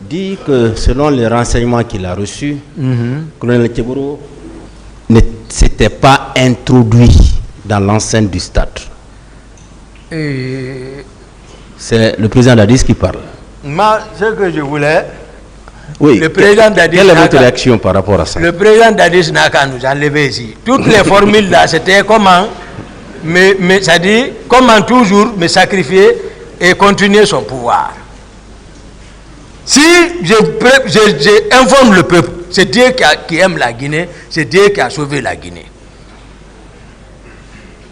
dit que selon les renseignements qu'il a reçus, colonel Tchebourou ne s'était pas introduit dans l'enceinte du stade. C'est le président d'Addis qui parle. Moi, ce que je voulais... Oui. Le président d'Addis... Quelle est votre réaction par rapport à ça? Le président d'Addis n'a qu'à nous enlever ici. Toutes les formules là, c'était comment... Mais ça dit, comment toujours me sacrifier et continuer son pouvoir. Si je informe le peuple, c'est Dieu qui aime la Guinée, c'est Dieu qui a sauvé la Guinée.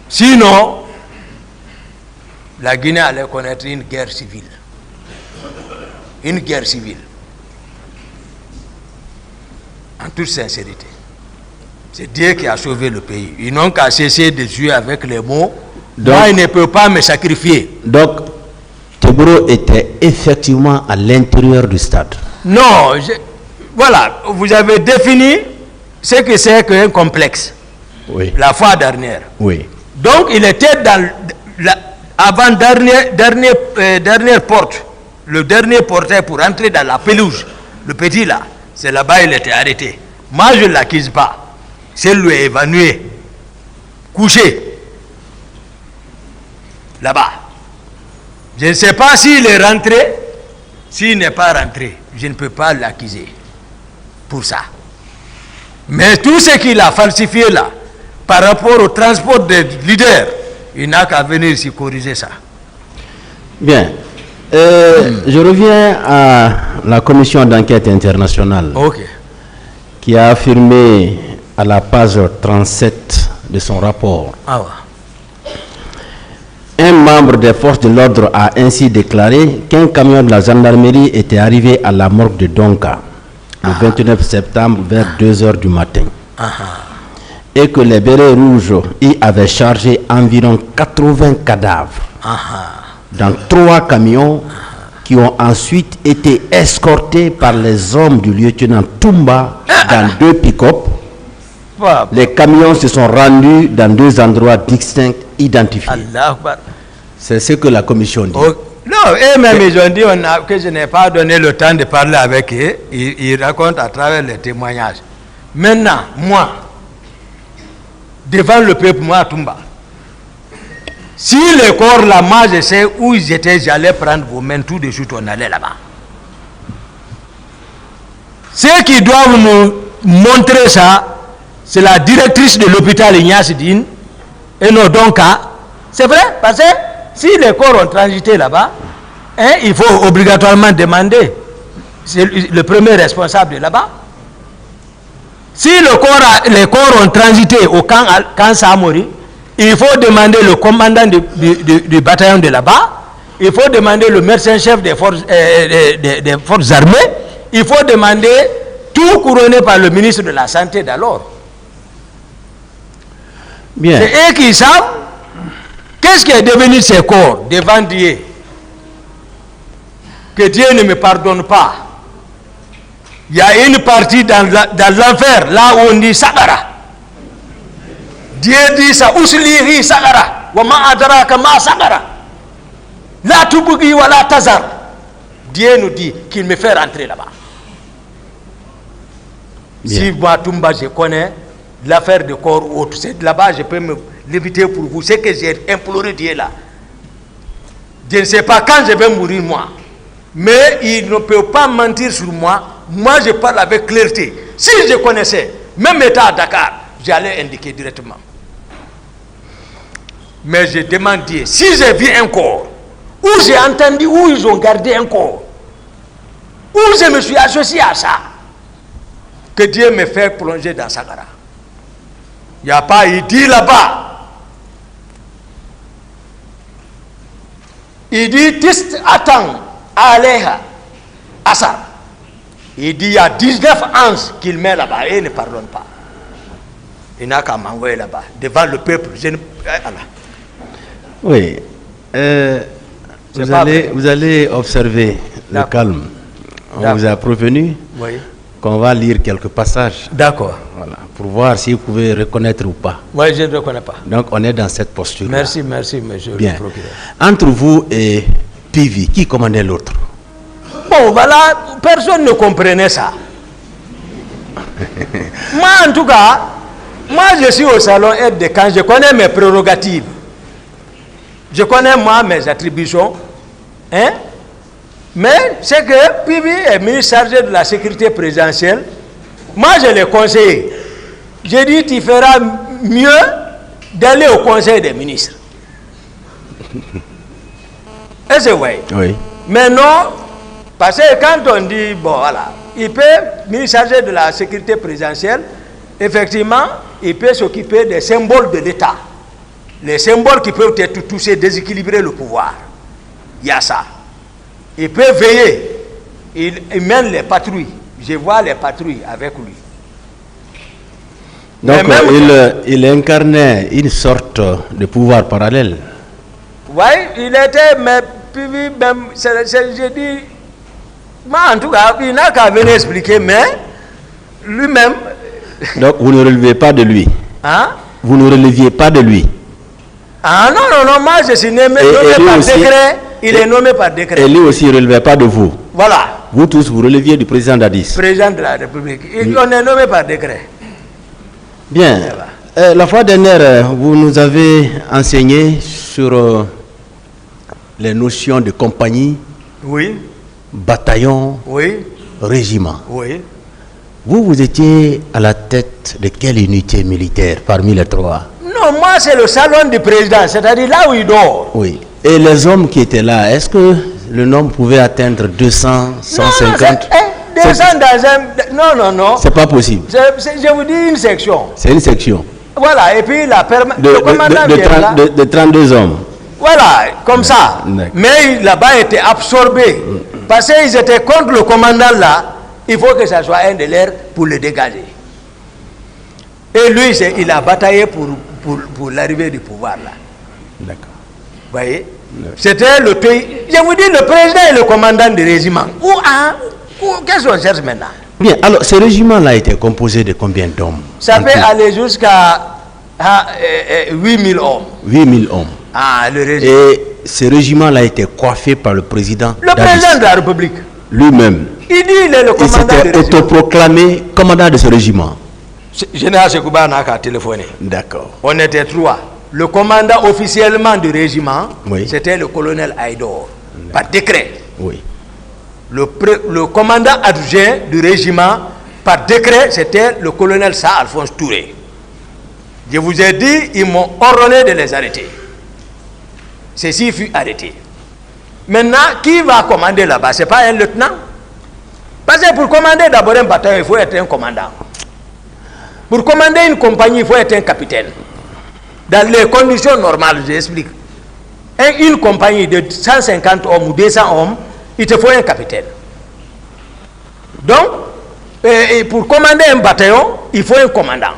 Sinon, la Guinée allait connaître une guerre civile. Une guerre civile. En toute sincérité. C'est Dieu qui a sauvé le pays. Ils n'ont qu'à cesser de jouer avec les mots. Donc, moi, il ne peut pas me sacrifier. Donc, Tchebourou était effectivement à l'intérieur du stade. Non, voilà, vous avez défini ce que c'est qu'un complexe. Oui. La fois dernière. Oui. Donc, il était dans avant dernière porte, le dernier portail pour entrer dans la pelouse. Le petit là, c'est là-bas il était arrêté. Moi, je ne l'accuse pas. C'est lui évanoui, couché, là-bas. Je ne sais pas s'il est rentré, s'il n'est pas rentré, je ne peux pas l'accuser pour ça. Mais tout ce qu'il a falsifié là, par rapport au transport des leaders, il n'a qu'à venir ici corriger ça. Bien. Je reviens à la commission d'enquête internationale qui a affirmé à la page 37 de son rapport. Un membre des forces de l'ordre a ainsi déclaré qu'un camion de la gendarmerie était arrivé à la morgue de Donka le 29 septembre vers 2 h du matin. Et que les bérets rouges y avaient chargé environ 80 cadavres dans 3 camions qui ont ensuite été escortés par les hommes du lieutenant Toumba dans 2 pick-up. Les camions se sont rendus dans 2 endroits distincts identifiés. C'est ce que la commission dit. Non, eux-mêmes ils ont dit que je n'ai pas donné le temps de parler avec eux. Ils racontent à travers les témoignages. Maintenant, moi, devant le peuple, moi, Toumba, si les corps là, moi je sais où ils étaient, j'allais prendre vos mains tout de suite, on allait là-bas. Ceux qui doivent nous montrer ça, c'est la directrice de l'hôpital Ignace Dine et nos Donka. C'est vrai, parce que si les corps ont transité là-bas, hein, il faut obligatoirement demander. C'est le premier responsable de là-bas. Si les corps ont transité au camp Samori, il faut demander le commandant du bataillon de là-bas, il faut demander le médecin-chef des forces armées, il faut demander tout couronné par le ministre de la Santé d'alors. Bien. C'est eux qui savent qu'est-ce qui est devenu ces corps devant Dieu. Que Dieu ne me pardonne pas. Il y a une partie dans l'enfer, là où on dit Sagara. Dieu dit ça, Uslihi Sagara, wa ma adraka ma Sagara. La tubugi wa la tazar. Dieu nous dit qu'il me fait rentrer là-bas. Si moi Toumba je connais, l'affaire de corps ou autre. C'est là-bas je peux me limiter pour vous. C'est que j'ai imploré Dieu là. Je ne sais pas quand je vais mourir moi. Mais il ne peut pas mentir sur moi. Moi je parle avec clarté. Si je connaissais, même état à Dakar, j'allais indiquer directement. Mais je demande Dieu, si j'ai vu un corps, ou j'ai entendu où ils ont gardé un corps, ou je me suis associé à ça, que Dieu me fait plonger dans Sagara. Il n'y a pas, il dit là-bas, il dit, Tist attend, Aléha, Assa. Il dit, il y a 19 anges qu'il met là-bas et il ne pardonne pas. Il n'a qu'à m'envoyer là-bas, devant le peuple. Je ne... Oui. Vous allez observer le calme. On vous a prévenu qu'on va lire quelques passages. D'accord. Voilà, pour voir si vous pouvez reconnaître ou pas. Oui, je ne reconnais pas. Donc on est dans cette posture. Merci, merci, monsieur le procureur. Entre vous et Pivi, qui commandait l'autre? Bon, voilà, personne ne comprenait ça. Moi, en tout cas, moi je suis au salon aide de camp, je connais mes prérogatives. Je connais moi mes attributions. Hein? Mais c'est que Pivi est ministre chargé de la sécurité présidentielle. Moi je l'ai conseillé. J'ai dit tu feras mieux d'aller au conseil des ministres. Et c'est vrai. Oui. Mais non, parce que quand on dit, bon voilà, il peut, ministre chargé de la sécurité présidentielle, effectivement, il peut s'occuper des symboles de l'État. Les symboles qui peuvent être touchés, déséquilibrer le pouvoir. Il y a ça. Il peut veiller. Il mène les patrouilles. Je vois les patrouilles avec lui. Donc il incarnait une sorte de pouvoir parallèle. Oui, il était, mais puis même, j'ai dit, moi en tout cas, il n'a qu'à venir expliquer, mais lui-même... Donc vous ne relevez pas de lui. Hein? Vous ne releviez pas de lui. Ah non, moi je suis nommé par décret, il est nommé par décret. Et lui aussi ne relevait pas de vous. Voilà. Vous tous, vous releviez du président Dadis. Président de la République. On est nommé par décret. Bien. La fois dernière, vous nous avez enseigné sur les notions de compagnie, oui, bataillon, oui, régiment. Oui. Vous étiez à la tête de quelle unité militaire parmi les trois? Non, moi c'est le salon du président, c'est-à-dire là où il dort. Oui. Et les hommes qui étaient là, est-ce que le nombre pouvait atteindre 200, 150? Non, 200 dans un... Non. C'est pas possible. Je vous dis une section. C'est une section. Voilà, et puis le commandant vient là. De 32 hommes. Voilà, comme ça. Mais là-bas était absorbé. Parce qu'ils étaient contre le commandant là. Il faut que ça soit un de leurs pour le dégager. Et lui, il a bataillé pour l'arrivée du pouvoir là. D'accord. Vous voyez? C'était le pays. Je vous dis, le président et le commandant du régiment. Qu'est-ce qu'on cherche maintenant? Bien, alors ce régiment-là était composé de combien d'hommes? Ça peut aller jusqu'à 8000 hommes. 8000 hommes. Ah, le régiment. Et ce régiment-là était coiffé par le président. Le président de la République. Lui-même. Il dit il est le commandant du régiment. Il s'était autoproclamé commandant de ce régiment. Général Sekouba n'a qu'à téléphoner. D'accord. On était trois. Le commandant officiellement du régiment, oui, c'était le colonel Aïdor, par décret. Oui. Le commandant adjoint du régiment, par décret, c'était le colonel Sa Alphonse Touré. Je vous ai dit, ils m'ont ordonné de les arrêter. Ceci fut arrêté. Maintenant, qui va commander là-bas? Ce n'est pas un lieutenant. Parce que pour commander d'abord un bataillon, il faut être un commandant. Pour commander une compagnie, il faut être un capitaine. Dans les conditions normales, j'explique. Une compagnie de 150 hommes ou 200 hommes, il te faut un capitaine. Donc, pour commander un bataillon, il faut un commandant.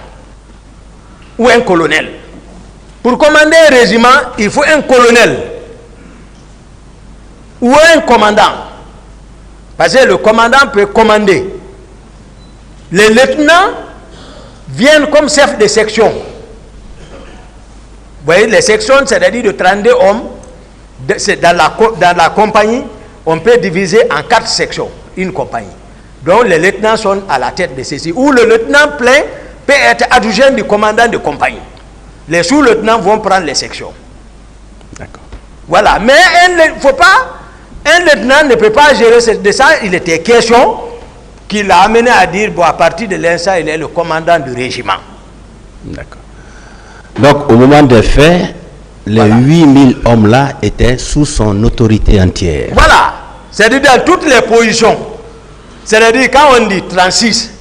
Ou un colonel. Pour commander un régiment, il faut un colonel. Ou un commandant. Parce que le commandant peut commander. Les lieutenants viennent comme chef de section. Vous voyez, les sections, c'est-à-dire de 32 hommes, dans la compagnie, on peut diviser en 4 sections, une compagnie. Donc les lieutenants sont à la tête de ceci. Ou le lieutenant plein peut être adjoint du commandant de compagnie. Les sous-lieutenants vont prendre les sections. D'accord. Voilà. Mais un lieutenant ne peut pas gérer de ça. Il était question qu'il l'a amené à dire, bon, à partir de l'instant, il est le commandant du régiment. D'accord. Donc, au moment des faits, les 8000 hommes-là étaient sous son autorité entière. Voilà. C'est-à-dire dans toutes les positions. C'est-à-dire quand on dit 36,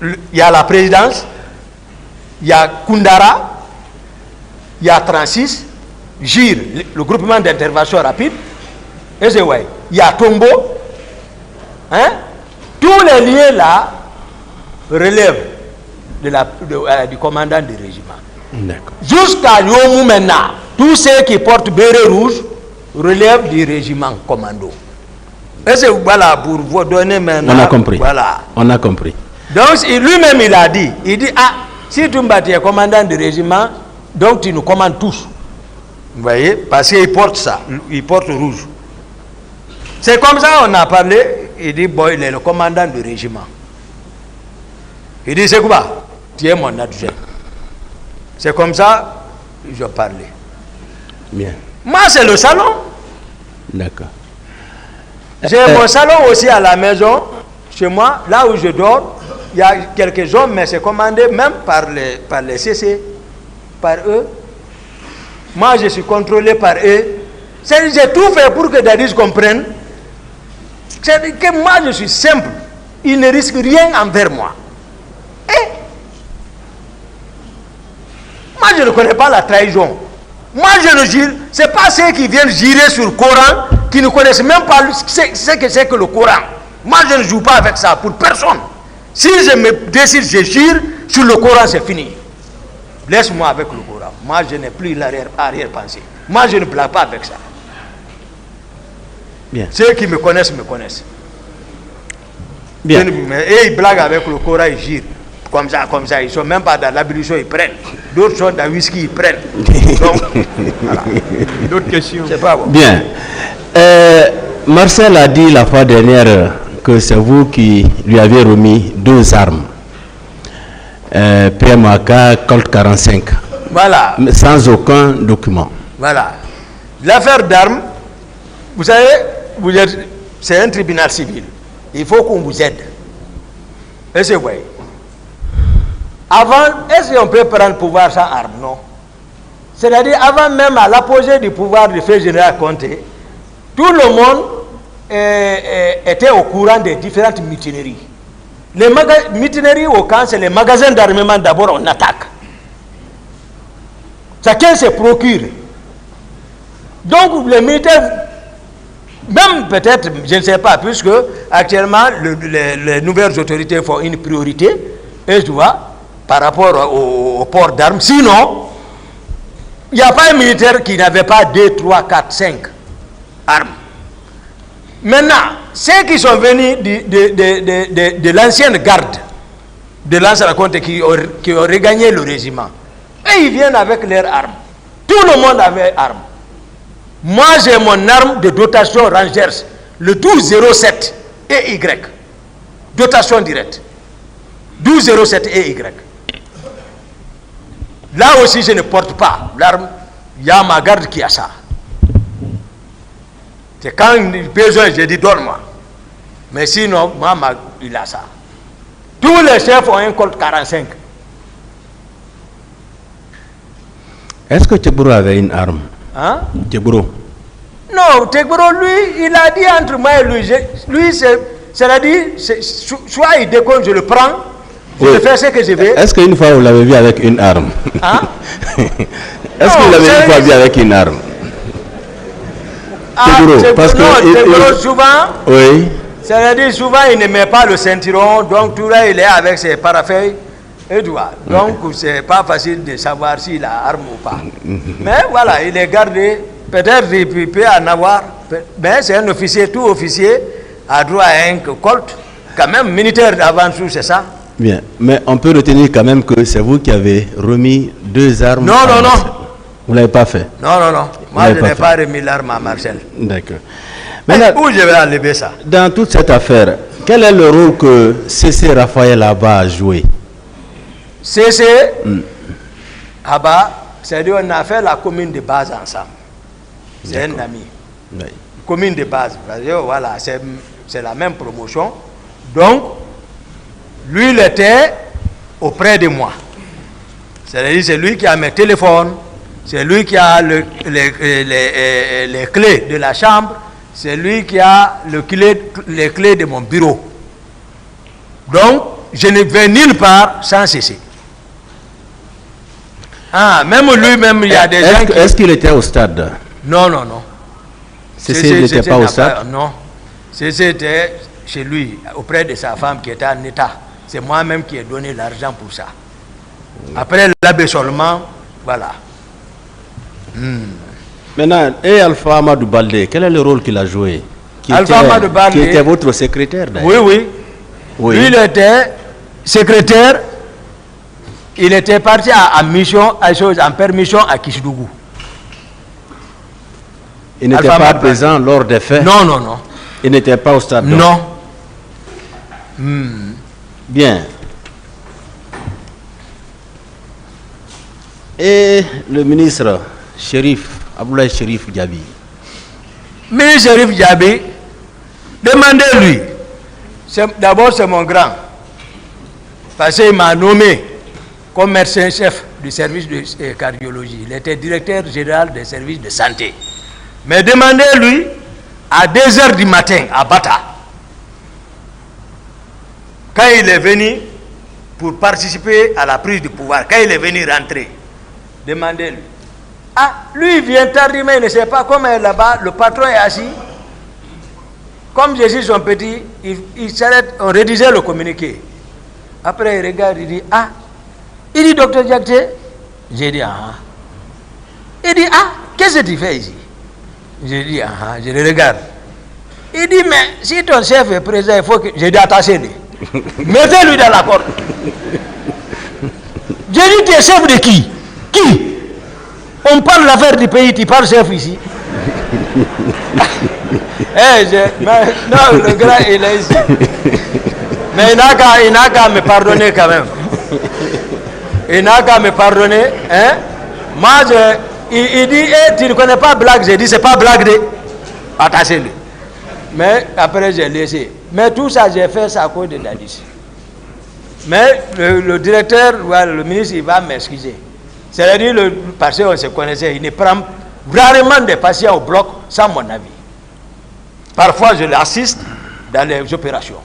il y a la présidence, il y a Koundara, il y a 36, GIR, le groupement d'intervention rapide, et c'est ouais, il y a Tombo, hein? Tous les liens là relèvent du commandant du régiment. D'accord. Jusqu'à Yomou maintenant, tous ceux qui portent béret rouge relèvent du régiment commando. Et c'est voilà pour vous donner maintenant. On a compris. Voilà. On a compris. Donc lui-même il a dit, si tu es commandant du régiment, donc tu nous commandes tous. Vous voyez, parce qu'il porte ça, il porte rouge. C'est comme ça on a parlé, il dit, bon, il est le commandant du régiment. Il dit, c'est quoi? Tu es mon adjoint. C'est comme ça je parlais. Bien. Moi, c'est le salon. D'accord. J'ai mon salon aussi à la maison, chez moi, là où je dors. Il y a quelques hommes, mais c'est commandé même par les CC, par eux. Moi, je suis contrôlé par eux. J'ai tout fait pour que Dadis comprenne. C'est que moi, je suis simple. Ils ne risquent rien envers moi. Et moi, je ne connais pas la trahison. Moi, je ne jure. Ce n'est pas ceux qui viennent jurer sur le Coran qui ne connaissent même pas ce que c'est que le Coran. Moi, je ne joue pas avec ça pour personne. Si je me décide, je jure sur le Coran, c'est fini. Laisse-moi avec le Coran. Moi, je n'ai plus l'arrière-pensée. Moi, je ne blague pas avec ça. Bien. Ceux qui me connaissent, me connaissent. Bien. Et ils blaguent avec le Coran, ils jurent. Comme ça. Ils ne sont même pas dans l'ablution, ils prennent. D'autres sont dans le whisky, ils prennent. Donc, voilà. D'autres questions? C'est pas bon. Bien. Marcel a dit la fois dernière que c'est vous qui lui avez remis 2 armes. PMAK, Colt 45. Voilà. Sans aucun document. Voilà. L'affaire d'armes, vous savez, c'est un tribunal civil. Il faut qu'on vous aide. Et c'est vrai. Avant, est-ce qu'on peut prendre le pouvoir sans armes? Non. C'est-à-dire, avant même à l'apogée du pouvoir du fait général Conté, tout le monde était au courant des différentes mutineries. Les mutineries au camp, c'est les magasins d'armement d'abord on attaque. Chacun se procure. Donc les militaires, même peut-être, je ne sais pas, puisque actuellement les nouvelles autorités font une priorité, et je vois, par rapport au port d'armes. Sinon, il n'y a pas un militaire qui n'avait pas 2, 3, 4, 5 armes. Maintenant, ceux qui sont venus de l'ancienne garde, de l'ancien compte qui ont regagné le régiment, et ils viennent avec leurs armes. Tout le monde avait armes. Moi, j'ai mon arme de dotation Rangers, le 1207 EY. Dotation directe. 1207 EY. Là aussi, je ne porte pas l'arme. Il y a ma garde qui a ça. C'est quand il a besoin, je dis donne-moi. Mais sinon, moi, il a ça. Tous les chefs ont un Colt 45. Est-ce que Tegboro avait une arme? Hein? Tegboro. Non, Tegboro, lui, il a dit entre moi et lui, c'est-à-dire, soit il déconne, je le prends, je fais ce que je veux. Est-ce qu'une fois vous l'avez vu avec une arme? Hein? Est-ce que vous l'avez une fois vu avec une arme? Tegboro, parce que Tegboro, souvent, oui. c'est-à-dire, souvent, il ne met pas le ceinturon, donc tout là, il est avec ses parafeuilles. Et doigts. Donc, c'est pas facile de savoir s'il a arme ou pas. Mais voilà, il est gardé. Peut-être qu'il peut en avoir. Mais c'est un officier, tout officier a droit à un Colt. Quand même, militaire avant tout, c'est ça. Bien. Mais on peut retenir quand même que c'est vous qui avez remis 2 armes. Non, non, non. Vous ne l'avez pas fait? Non, non, non. Moi, je n'ai pas remis l'arme à Marcel. D'accord. Maintenant, où je vais enlever ça? Dans toute cette affaire, quel est le rôle que C.C. Raphaël Abba a joué? CC, c'est-à-dire on a fait la commune de base ensemble. C'est un ami. Oui. Commune de base. Voilà, c'est la même promotion. Donc, lui, il était auprès de moi. C'est-à-dire, c'est lui qui a mes téléphones, c'est lui qui a les clés de la chambre, c'est lui qui a les clés de mon bureau. Donc, je ne vais nulle part sans cesser. Ah, même lui-même, il y a des gens qui... Est-ce qu'il était au stade? Non, non, non. Cécile n'était pas au stade? Non. C'était chez lui, auprès de sa femme qui était en état. C'est moi-même qui ai donné l'argent pour ça. Après l'abaissement, voilà. Maintenant, et Alpha Amadou Baldé, quel est le rôle qu'il a joué? Amadou Baldé, qui était votre secrétaire d'ailleurs. Oui. Lui, il était secrétaire. Il était parti en mission, en permission à Kishidougou. Il n'était pas présent lors des faits? Non. Il n'était pas au stade? Non. Bien. Et le ministre Abdoulaye Chérif Diaby? Ministre Chérif Diaby, demandez-lui. D'abord, c'est mon grand. Parce qu'il m'a nommé comme médecin-chef du service de cardiologie. Il était directeur général des services de santé. Mais demandez-lui à 2 h du matin à Bata, quand il est venu pour participer à la prise du pouvoir, quand il est venu rentrer, demandez-lui. Ah, lui il vient tardivement, il ne sait pas comment est là-bas, le patron est assis. Comme je suis son petit, il s'arrête, on rédigeait le communiqué. Après il regarde, il dit, ah, il dit, docteur Diakité. J'ai dit, ah. Il dit, ah, qu'est-ce que tu fais ici? J'ai dit, ah, je le regarde. Il dit, mais si ton chef est présent, il faut que... J'ai dit, attachez-le. Mettez-lui dans la porte. J'ai dit, tu es chef de qui? Qui? On parle de l'affaire du pays, tu parles chef ici. Non, le grand, il est ici. Mais il n'a qu'à me pardonner quand même. Il n'a qu'à me pardonner. Hein? Moi, il dit, tu ne connais pas blague. J'ai dit, c'est pas blague de... Attachez-le. Mais après, j'ai laissé. Mais tout ça, j'ai fait ça à cause de Dadis. Mais le directeur, le ministre, il va m'excuser. C'est-à-dire, le patient, on se connaissait, il ne prend rarement des patients au bloc sans mon avis. Parfois, je l'assiste dans les opérations.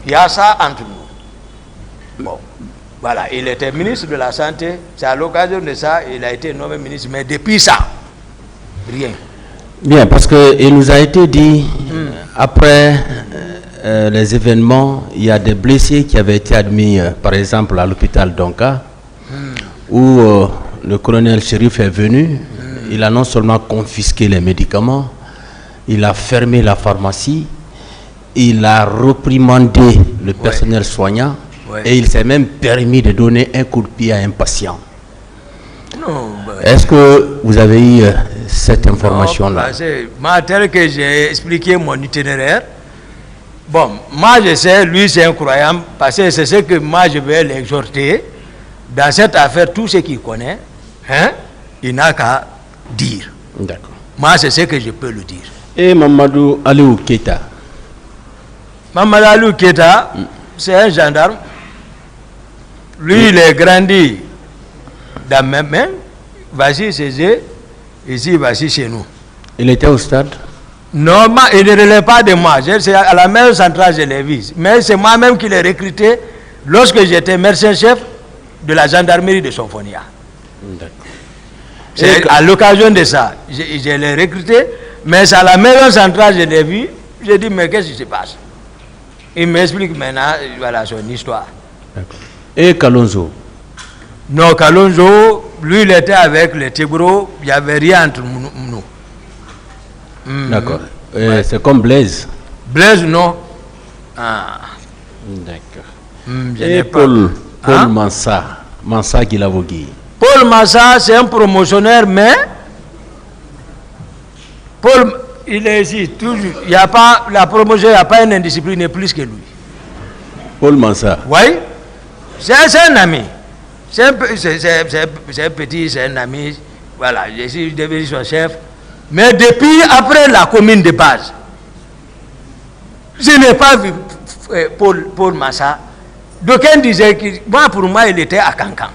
Il y a ça entre nous. Bon, voilà, il était ministre de la Santé. C'est à l'occasion de ça, il a été nommé ministre. Mais depuis ça, rien. Bien, parce qu'il nous a été dit, après les événements, il y a des blessés qui avaient été admis, par exemple, à l'hôpital d'Onka, où le colonel Chérif est venu. Il a non seulement confisqué les médicaments, il a fermé la pharmacie, il a reprimandé le personnel soignant, et il s'est même permis de donner un coup de pied à un patient. Est-ce que vous avez eu cette information-là? Moi, tel que j'ai expliqué mon itinéraire, bon, moi je sais, lui c'est un croyant, parce que c'est ce que moi je vais l'exhorter. Dans cette affaire, tout ce qu'il connaît, hein, il n'a qu'à dire. D'accord. Moi, c'est ce que je peux le dire. Et Mamadou Aliou Keita? Mamadou Aliou Keita, c'est un gendarme. Lui, il est grandi dans mes mains. Voici ses yeux. Ici, voici chez nous. Il était au stade? Non, il ne relève pas de moi. C'est à la même centrale, je l'ai vu. Mais c'est moi-même qui l'ai recruté lorsque j'étais médecin-chef de la gendarmerie de Sonfonia. C'est à l'occasion de ça, je l'ai recruté, mais c'est à la maison centrale, je l'ai vu, j'ai dit, mais qu'est-ce qui se passe? Il m'explique maintenant, voilà son histoire. Et Kalonzo? Non, Kalonzo, lui, il était avec les Tigros, il n'y avait rien entre nous. D'accord. C'est comme Blaise? Blaise, non. Ah. D'accord. Et Paul Mansa Guilavogui? Paul Mansa, c'est un promotionnaire, mais Paul, il est ici, toujours. Il n'y a pas, la promotion, il n'y a pas une indiscipline plus que lui. Paul Mansa? Oui. C'est un ami. C'est un petit, c'est un ami. Voilà, je suis devenu son chef. Mais depuis, après la commune de base, je n'ai pas vu Paul Massa. D'aucuns disaient que pour moi, il était à Cancan.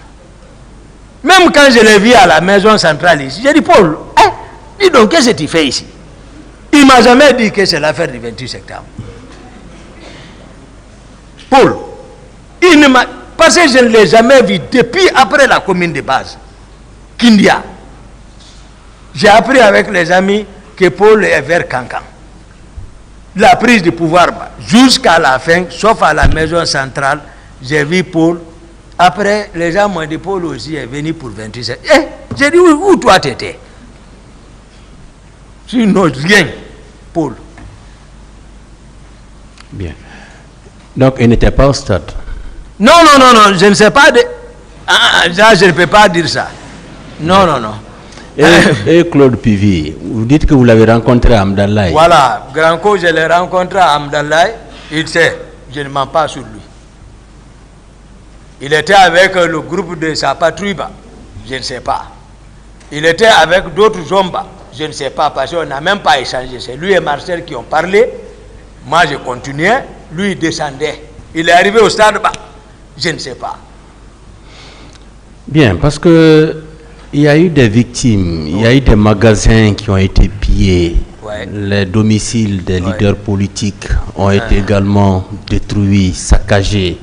Même quand je l'ai vu à la maison centrale ici, j'ai dit, Paul, dis donc, qu'est-ce que tu fais ici? Il ne m'a jamais dit que c'est l'affaire du 28 septembre. Paul, il ne m'a... Parce que je ne l'ai jamais vu depuis après la commune de base, Kindia. J'ai appris avec les amis que Paul est vers Cancan. La prise du pouvoir, jusqu'à la fin, sauf à la maison centrale, j'ai vu Paul. Après, les gens m'ont dit, Paul aussi est venu pour 28 septembre. J'ai dit, où toi t'étais? Sinon, rien, Paul. Bien. Donc, il n'était pas au stade. Non, je ne sais pas. Je ne peux pas dire ça. Non. Et Claude Pivi, vous dites que vous l'avez rencontré à Amdalaï. Voilà, Granco, je l'ai rencontré à Amdalaï. Il sait, je ne mens pas sur lui. Il était avec le groupe de sa patrouille, je ne sais pas. Il était avec d'autres hommes, je ne sais pas, parce qu'on n'a même pas échangé. C'est lui et Marcel qui ont parlé. Moi, je continuais. Lui, il descendait. Il est arrivé au stade, je ne sais pas. Bien, parce que il y a eu des victimes, il y a eu des magasins qui ont été pillés, les domiciles des leaders politiques ont été également détruits, saccagés.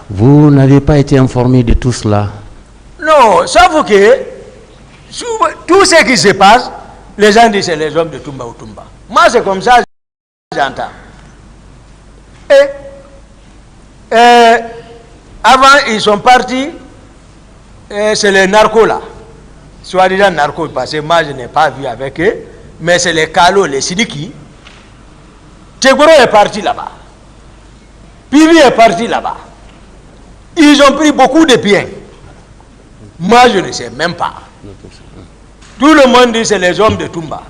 Vous n'avez pas été informé de tout cela? Non, sauf que tout ce qui se passe, les gens disent c'est les hommes de Toumba ou Toumba. Moi, c'est comme ça que j'entends. Avant, ils sont partis, c'est les narcos là. Soi-disant narcos, parce que moi je n'ai pas vu avec eux, mais c'est les Kalo, les Sidiki. Tegoro est parti là-bas. Pivi est parti là-bas. Ils ont pris beaucoup de biens. Moi je ne sais même pas. Tout le monde dit c'est les hommes de Toumba.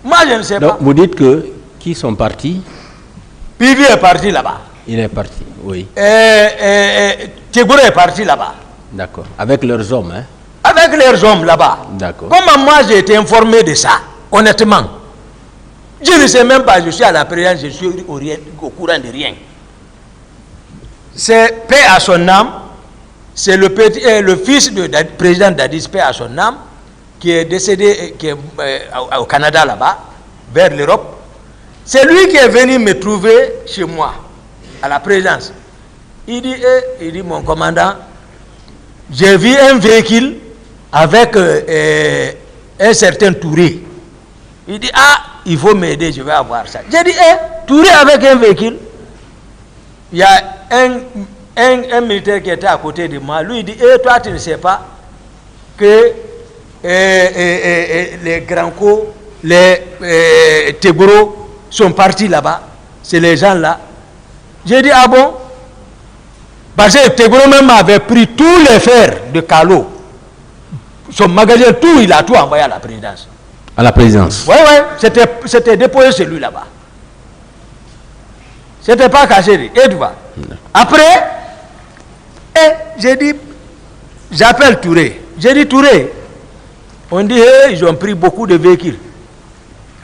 Moi je ne sais pas. Donc vous dites que qui sont partis? Pivi est parti là-bas. Il est parti, oui. Tegoro est parti là-bas. D'accord. Avec leurs hommes, hein? Avec leurs hommes là-bas. D'accord. Comment moi j'ai été informé de ça, honnêtement? Je ne sais même pas, je suis à la présidence, je suis au courant de rien. C'est paix à son âme, c'est le fils du président Dadis, paix à son âme, qui est décédé qui est, au Canada là-bas, vers l'Europe. C'est lui qui est venu me trouver chez moi, à la présidence. Il dit mon commandant, j'ai vu un véhicule avec un certain Touré. Il dit, il faut m'aider, je vais avoir ça. J'ai dit, Touré avec un véhicule. Il y a un militaire qui était à côté de moi. Lui, il dit, toi, tu ne sais pas que les Granco, les Tegoro sont partis là-bas. C'est les gens là. J'ai dit, ah bon? Parce que Tegoro même avait pris tous les fers de Kalo. Son magasin, tout, il a tout envoyé à la présidence. À la présidence? Oui, c'était déposé celui là-bas. C'était pas caché. Et tu vois. Après, j'ai dit, j'appelle Touré. J'ai dit, Touré, on dit, ils ont pris beaucoup de véhicules.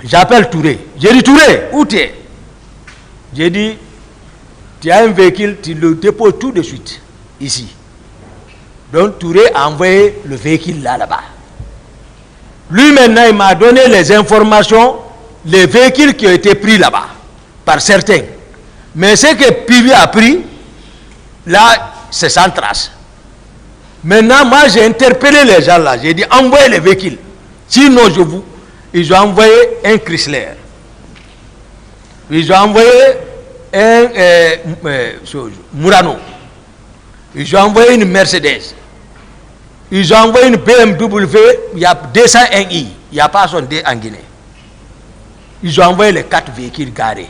J'appelle Touré. J'ai dit, Touré, où tu es? J'ai dit, tu as un véhicule, tu le déposes tout de suite, ici. Donc Touré a envoyé le véhicule là-bas. Lui maintenant, il m'a donné les informations, les véhicules qui ont été pris là-bas, par certains. Mais ce que Pivi a pris, là, c'est sans trace. Maintenant, moi, j'ai interpellé les gens là. J'ai dit, envoyez les véhicules. Sinon, ils ont envoyé un Chrysler. Ils ont envoyé un Murano. Ils ont envoyé une Mercedes. Ils ont envoyé une BMW, il y a 201i. Il n'y a pas son D en Guinée. Ils ont envoyé les 4 véhicules garés.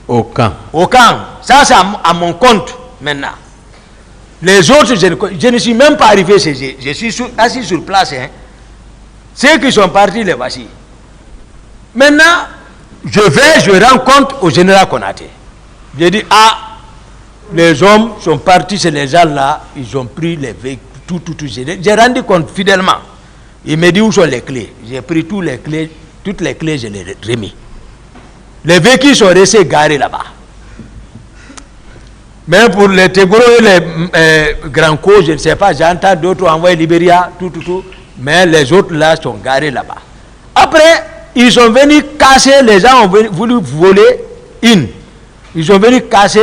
Au camp. Au camp. Ça, c'est à mon compte maintenant. Les autres, je ne suis même pas arrivé chez eux. Je suis assis sur place. Hein. Ceux qui sont partis, les voici. Maintenant, je rends compte au général Konaté. Je dis, les hommes sont partis chez les gens là, ils ont pris les véhicules, tout. J'ai rendu compte fidèlement. Il me dit où sont les clés. J'ai pris toutes les clés, je les ai remis. Les véhicules sont restés garés là-bas. Même pour les Tégoro et les Grands Co, je ne sais pas, j'entends d'autres envoyer Libéria, tout. Mais les autres là sont garés là-bas. Après, ils sont venus casser, les gens ont voulu voler une. Ils sont venus casser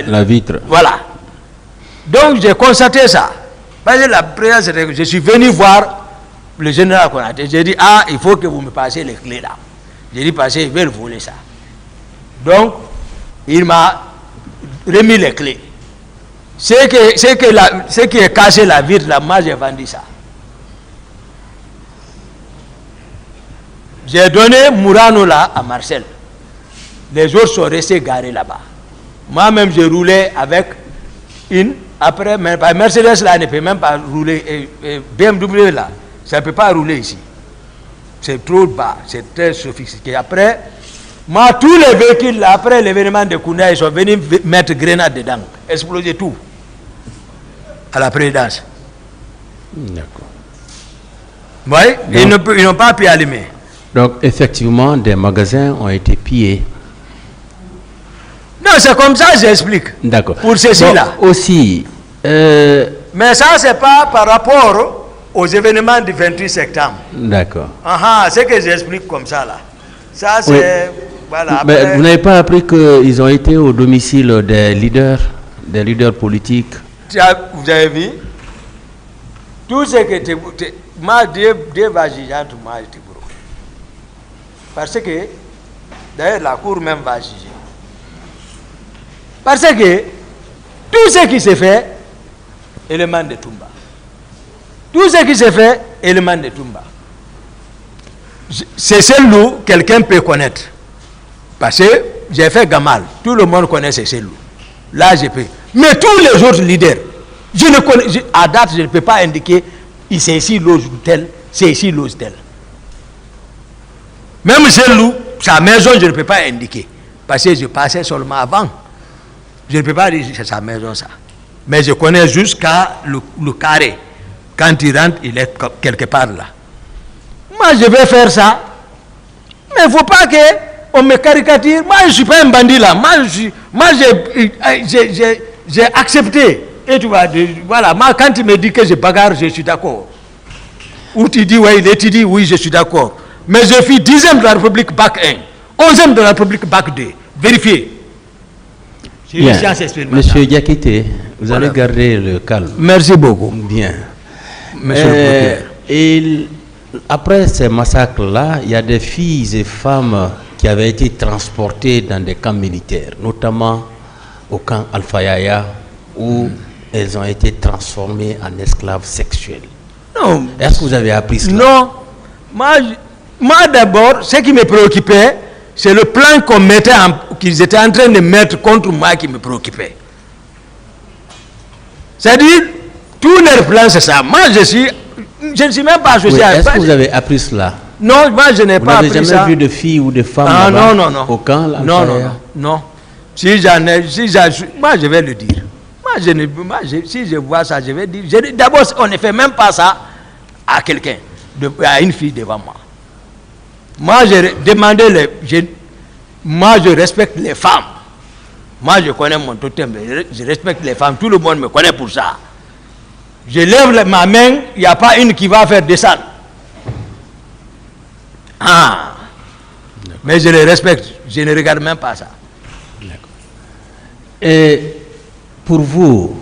la vitre. Voilà. Donc j'ai constaté ça. Parce que la présidence, je suis venu voir le général Konaté. J'ai dit, il faut que vous me passiez les clés là. J'ai dit, parce qu'ils veulent voler ça. Donc, il m'a remis les clés. Ce qui est cassé la vitre là, moi j'ai vendu ça. J'ai donné Mourano là à Marcel. Les autres sont restés garés là-bas. Moi-même, je roulais avec une. Après, Mercedes là ne peut même pas rouler. Et BMW là, ça ne peut pas rouler ici. C'est trop bas, c'est très sophistiqué. Après, moi, tous les véhicules là, après l'événement de Kounda, ils sont venus mettre grenade dedans, exploser tout à la présidence. D'accord. Oui, ils n'ont pas pu allumer. Donc, effectivement, des magasins ont été pillés. Non, c'est comme ça que j'explique. D'accord. Pour ceci là. Aussi. Mais ça, c'est pas par rapport aux événements du 28 septembre. D'accord. C'est que j'explique comme ça là. Ça, c'est. Oui. Voilà. Mais après, vous n'avez pas appris qu'ils ont été au domicile des leaders politiques? Vous avez vu? Tout ce que tu. Moi, Dieu va juger entre moi et Tiburo. Parce que, d'ailleurs, la cour même va juger. Parce que tout ce qui se fait, élément de Toumba. Tout ce qui se fait, élément de Toumba. C'est celle-là quelqu'un peut connaître. Parce que j'ai fait Gamal. Tout le monde connaît ces celles-là. Là, je peux. Mais tous les autres leaders, je ne connais, à date, je ne peux pas indiquer c'est ici loge tel, c'est ici loge tel. Même celle-là, sa maison, je ne peux pas indiquer. Parce que je passais seulement avant. Je ne peux pas dire que c'est sa maison, ça. Mais je connais jusqu'à le carré. Quand il rentre, il est quelque part là. Moi, je vais faire ça. Mais il ne faut pas qu'on me caricature. Moi, je ne suis pas un bandit là. Moi, j'ai accepté. Et tu vois, voilà. Moi, quand il me dit que je bagarre, je suis d'accord. Ou tu dis, oui, tu dis, oui, je suis d'accord. Mais je suis 10e de la République, bac 1. 11e de la République, bac 2. Vérifiez. Bien. Monsieur Diakité, vous allez garder le calme. Merci beaucoup. Bien. Monsieur et après ces massacres-là, il y a des filles et femmes qui avaient été transportées dans des camps militaires, notamment au camp Alpha Yaya, où elles ont été transformées en esclaves sexuels. Non. Est-ce que vous avez appris cela? Non. Moi d'abord, ce qui me préoccupait, c'est le plan qu'ils étaient en train de mettre contre moi qui me préoccupait. C'est-à-dire, tous leurs plans, c'est ça. Moi, je ne suis même pas associé à ça. Est-ce que vous avez appris cela? Non, moi, je n'ai pas appris ça. Vous n'avez jamais vu de filles ou de femmes non. Au camp Non. Si moi, je vais le dire. Si je vois ça, je vais dire. D'abord, on ne fait même pas ça à quelqu'un, à une fille devant moi. Moi, j'ai demandé moi, je respecte les femmes. Moi, je connais mon totem. Je respecte les femmes. Tout le monde me connaît pour ça. Je lève ma main, il n'y a pas une qui va faire descendre. Mais je les respecte. Je ne regarde même pas ça. Et pour vous,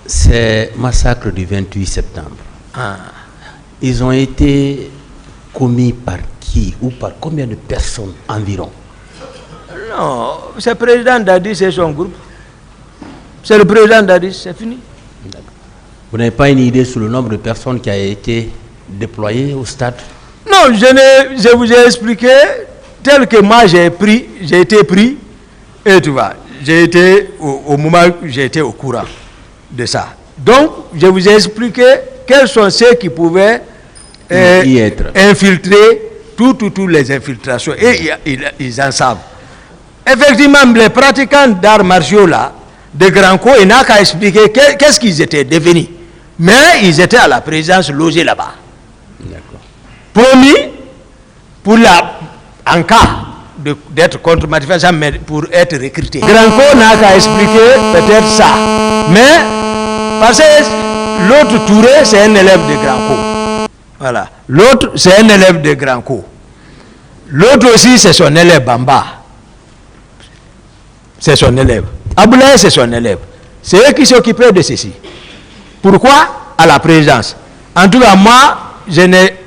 ces massacres du 28 septembre, ils ont été commis par qui ou par combien de personnes environ? Non, c'est le président Dadis et son groupe. C'est le président Dadis, c'est fini. Vous n'avez pas une idée sur le nombre de personnes qui a été déployées au stade? Non, je vous ai expliqué tel que moi j'ai été pris, et tu vois, j'ai été au moment où j'ai été au courant de ça. Donc, je vous ai expliqué quels sont ceux qui pouvaient infiltrer toutes les infiltrations, et ils en savent. Effectivement, les pratiquants d'arts martiaux là, de Granco, il n'a qu'à expliquer qu'est-ce qu'ils étaient devenus. Mais ils étaient à la présidence logés là-bas. Promis, en cas d'être contre manifestation, mais pour être recruté. Granco n'a qu'à expliquer peut-être ça. Mais, parce que l'autre Touré, c'est un élève de Granco. Voilà. L'autre, c'est un élève de Granco. L'autre aussi, c'est son élève Bamba. C'est son élève. Aboulaye, c'est son élève. C'est eux qui s'occupaient de ceci. Pourquoi? À la présidence. En tout cas, moi, je n'ai...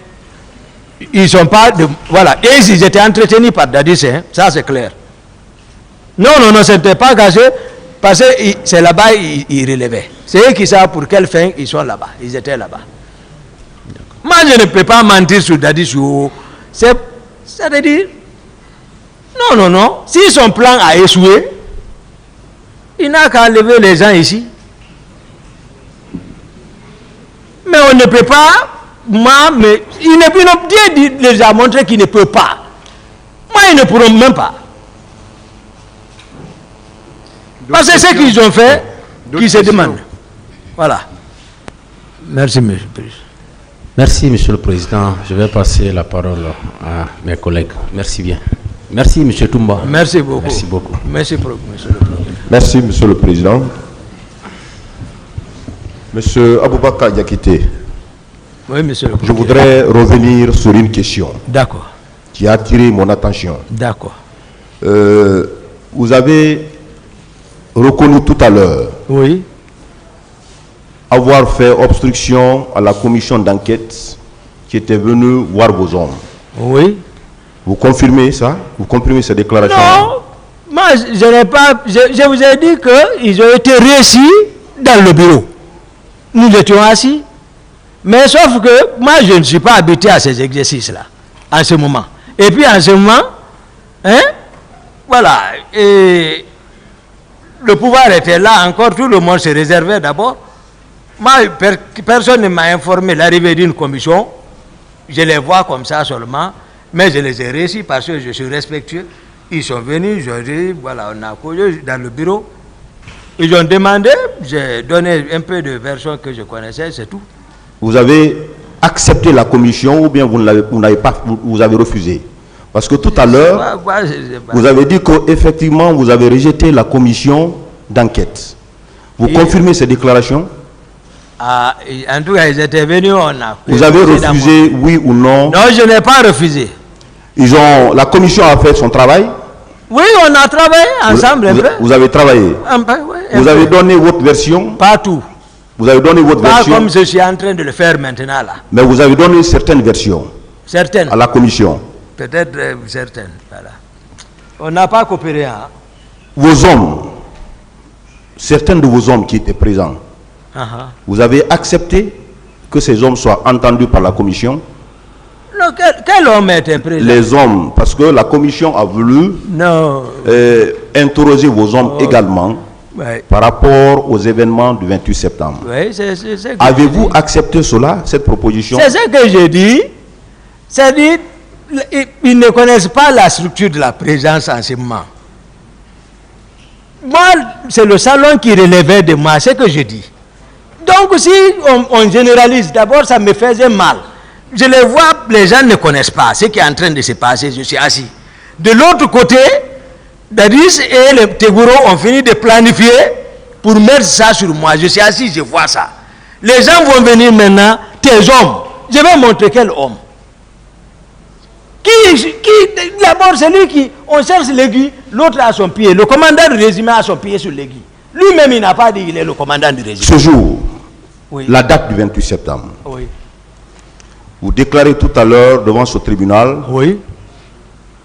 Ils ne sont pas... voilà. Et ils étaient entretenus par Dadis, hein, ça c'est clair. Non, ce n'était pas gagé, parce que c'est là-bas ils relevaient. C'est eux qui savent pour quelle fin ils sont là-bas. Ils étaient là-bas. Moi, je ne peux pas mentir sur Dadis. C'est-à-dire... Non. Si son plan a échoué, il n'a qu'à enlever les gens ici. Mais on ne peut pas... mais Dieu les a montré qu'il ne peut pas. Moi, ils ne pourront même pas. Parce que c'est ce qu'ils ont fait, qui se demandent. Voilà. Merci, monsieur le Président. Merci, monsieur le Président. Je vais passer la parole à mes collègues. Merci bien. Merci, monsieur Toumba. Merci beaucoup. Merci beaucoup. Merci, monsieur le Président. Merci, monsieur le Président. Monsieur Aboubakar Diakité. Oui, monsieur le Président. Je voudrais revenir sur une question. D'accord. Qui a attiré mon attention. D'accord. Vous avez reconnu tout à l'heure oui. avoir fait obstruction à la commission d'enquête qui était venue voir vos hommes. Oui. Vous confirmez ça? Vous confirmez ces déclarations? Non, moi je n'ai pas... Je vous ai dit qu'ils ont été réussis dans le bureau. Nous étions assis. Mais sauf que moi je ne suis pas habitué à ces exercices-là, en ce moment. Et puis en ce moment, voilà, et le pouvoir était là encore, tout le monde se réservait d'abord. Moi, personne ne m'a informé de l'arrivée d'une commission. Je les vois comme ça seulement, mais je les ai réussis parce que je suis respectueux. Ils sont venus, je dis, voilà, on a causé dans le bureau. Ils ont demandé, j'ai donné un peu de version que je connaissais, c'est tout. Vous avez accepté la commission ou bien vous avez refusé? Parce que tout à l'heure, vous avez dit qu'effectivement, vous avez rejeté la commission d'enquête. Vous confirmez ces déclarations? En tout cas, ils étaient venus, on a... Vous avez refusé, oui ou non? Non, je n'ai pas refusé. La commission a fait son travail? Oui, on a travaillé ensemble. Vous avez travaillé? Vous avez donné votre version? Pas tout. Vous avez donné votre version? Pas comme je suis en train de le faire maintenant là. Mais vous avez donné certaines versions? Certaines. À la commission? Peut-être certaines, voilà. On n'a pas coopéré, hein. Vos hommes, certains de vos hommes qui étaient présents, vous avez accepté que ces hommes soient entendus par la commission? Non, quel homme était présent? Les hommes, parce que la commission a voulu interroger vos hommes également par rapport aux événements du 28 septembre. Oui, avez-vous accepté cela, cette proposition? C'est ce que j'ai dit. C'est-à-dire, ils ne connaissent pas la structure de la présence en ce moment. Moi, c'est le salon qui relevait de moi, c'est ce que je dis. Donc, si on généralise, d'abord, ça me faisait mal. Je les vois, les gens ne connaissent pas ce qui est en train de se passer, je suis assis. De l'autre côté, Dadis et les Tegouro ont fini de planifier pour mettre ça sur moi. Je suis assis, je vois ça. Les gens vont venir maintenant, tes hommes. Je vais montrer quel homme. D'abord, c'est lui qui, on cherche l'aiguille, l'autre a son pied. Le commandant du régiment a son pied sur l'aiguille. Lui-même, il n'a pas dit qu'il est le commandant du régiment. Ce jour, la date du 28 septembre, vous déclarez tout à l'heure devant ce tribunal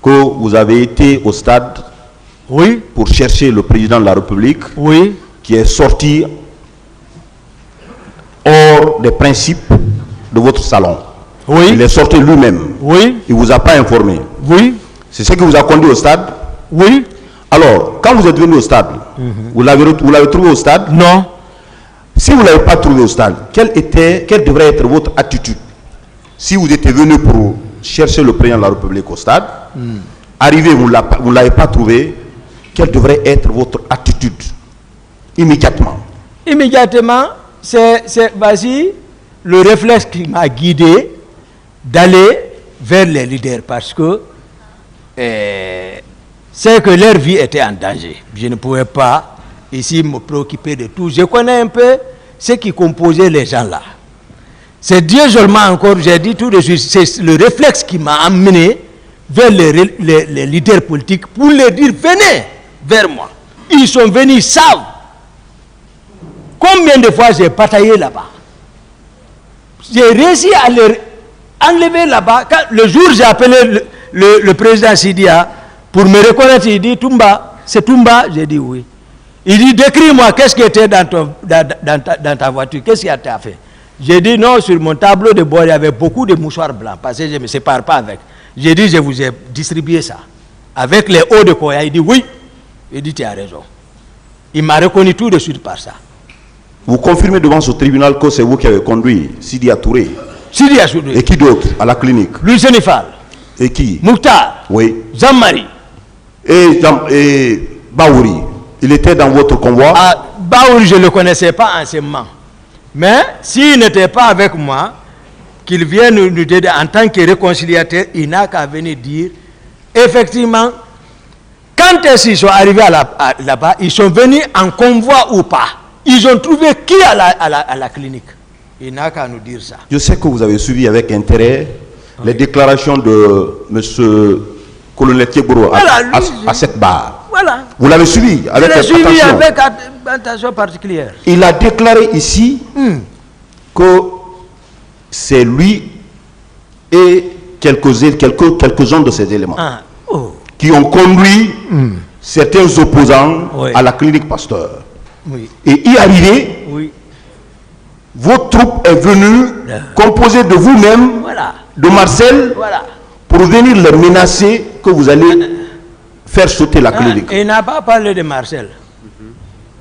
que vous avez été au stade pour chercher le président de la République qui est sorti hors des principes de votre salon. Il est sorti lui-même. Il ne vous a pas informé. C'est ce qui vous a conduit au stade? Alors, quand vous êtes venu au stade, vous l'avez trouvé au stade? Non. Si vous ne l'avez pas trouvé au stade, quelle devrait être votre attitude? Si vous étiez venu pour chercher le président de la République au stade, arrivé, vous ne l'avez pas trouvé, quelle devrait être votre attitude? Immédiatement. Immédiatement, voici le réflexe qui m'a guidé d'aller vers les leaders parce que c'est que leur vie était en danger. Je ne pouvais pas ici me préoccuper de tout. Je connais un peu ce qui composait les gens là. C'est Dieu seulement encore, j'ai dit tout de suite, c'est le réflexe qui m'a amené vers les leaders politiques pour leur dire venez vers moi. Ils sont venus, ils savent. Combien de fois j'ai bataillé là-bas? J'ai réussi à les enlever là-bas. Le jour où j'ai appelé le président Sidia pour me reconnaître, il dit Toumba, c'est Toumba? J'ai dit oui. Il dit décris-moi, qu'est-ce qui était dans ta voiture? Qu'est-ce qui a été fait? J'ai dit non, sur mon tableau de bord, il y avait beaucoup de mouchoirs blancs parce que je ne me sépare pas avec. J'ai dit je vous ai distribué ça. Avec les hauts de Koya, il dit oui. Il dit tu as raison. Il m'a reconnu tout de suite par ça. Vous confirmez devant ce tribunal que c'est vous qui avez conduit Sidia Touré? Sidia Touré. Et qui d'autre à la clinique? Louis Senifal. Et qui? Mouktar. Oui. Jean-Marie. Et Baouri. Il était dans votre convoi? Baouri, je ne le connaissais pas anciennement. Mais s'il n'était pas avec moi, qu'il vienne nous aider en tant que réconciliateur, il n'a qu'à venir dire, effectivement, quand ils sont arrivés là-bas, ils sont venus en convoi ou pas. Ils ont trouvé qui à la clinique. Il n'a qu'à nous dire ça. Je sais que vous avez suivi avec intérêt les déclarations de M. Colonel Thiebro à cette barre. Voilà. Vous l'avez suivi avec attention. Je l'ai suivi avec attention particulière. Il a déclaré ici que c'est lui et quelques-uns de ses éléments qui ont conduit certains opposants à la clinique Pasteur. Oui. Et y arriver, votre troupe est venue composée de vous-même, de Marcel, pour venir les menacer que vous allez faire sauter la clinique. Il n'a pas parlé de Marcel.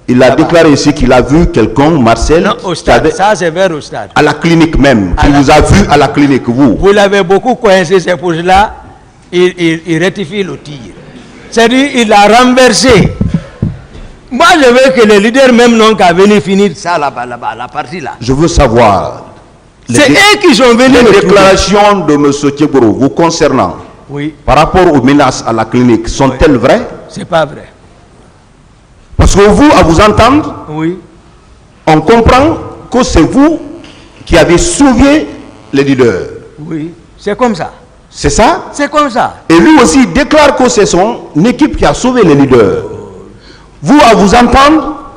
Il a déclaré ici qu'il a vu quelqu'un, Marcel, non, au stade. Ça c'est vers au stade. À la clinique même, qui vous a vu à la clinique, vous. Vous l'avez beaucoup coincé, c'est pour cela il rectifie le tir. C'est-à-dire il a renversé. Moi je veux que les leaders même n'ont qu'à venir finir ça là-bas, la partie là. Je veux savoir. C'est eux qui sont venus. Les déclarations de M. Thiebro vous concernant, par rapport aux menaces à la clinique, sont-elles vraies? C'est pas vrai. Parce que vous, à vous entendre, on comprend que c'est vous qui avez sauvé les leaders. Oui, c'est comme ça. C'est ça? C'est comme ça. Et lui aussi déclare que c'est son équipe qui a sauvé les leaders. Vous, à vous entendre,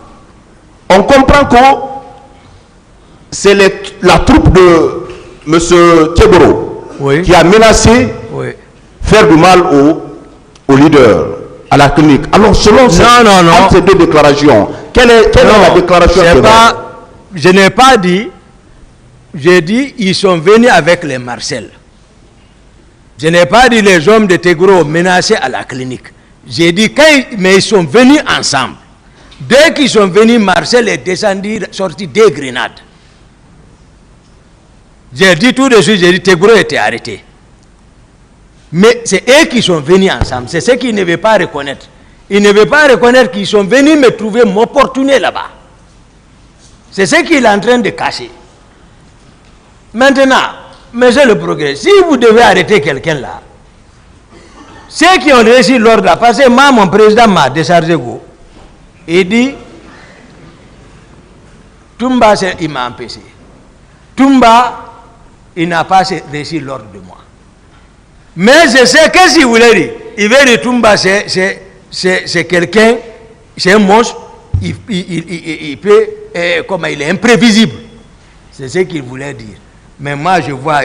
on comprend que c'est la troupe de M. Thiebro qui a menacé faire du mal aux leaders à la clinique. Alors, selon ces deux déclarations, quelle est la déclaration? Je n'ai pas dit, j'ai dit ils sont venus avec les Marcel. Je n'ai pas dit les hommes de Thiebro menacés à la clinique. J'ai dit mais ils sont venus ensemble. Dès qu'ils sont venus, Marcel est descendu, sorti des grenades. J'ai dit tout de suite, j'ai dit Thiebro était arrêté. Mais c'est eux qui sont venus ensemble. C'est ce qu'ils ne veulent pas reconnaître. Ils ne veulent pas reconnaître qu'ils sont venus me trouver, m'opportuner là-bas. C'est ce qu'il est en train de cacher. Maintenant, monsieur le progrès, si vous devez arrêter quelqu'un là, ceux qui ont réussi l'ordre là, parce que moi, mon président m'a déchargé, il dit, Toumba, il m'a empêché. Toumba, il n'a pas réussi l'ordre de moi. Mais je sais, qu'est-ce qu'il voulait dire? Il veut dire Toumba, c'est quelqu'un, c'est un monstre, il peut, comment il est imprévisible. C'est ce qu'il voulait dire. Mais moi, je vois,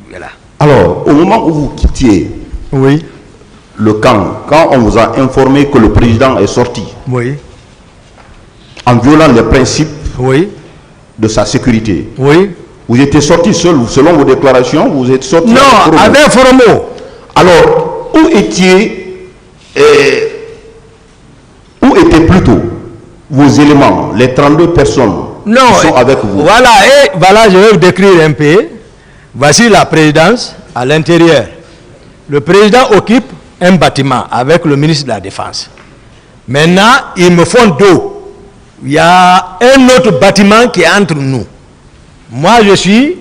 voilà. Alors, au moment où vous quittiez le camp, quand on vous a informé que le président est sorti, en violant les principes de sa sécurité, vous étiez sorti seul, selon vos déclarations, vous êtes sorti... Non, avec Foromo. Alors, où étaient plutôt vos éléments, les 32 personnes qui sont avec vous? Voilà, et voilà, je vais vous décrire un peu. Voici la présidence à l'intérieur. Le président occupe un bâtiment avec le ministre de la Défense. Maintenant, ils me font dos. il y a un autre bâtiment qui est entre nous. Moi, je suis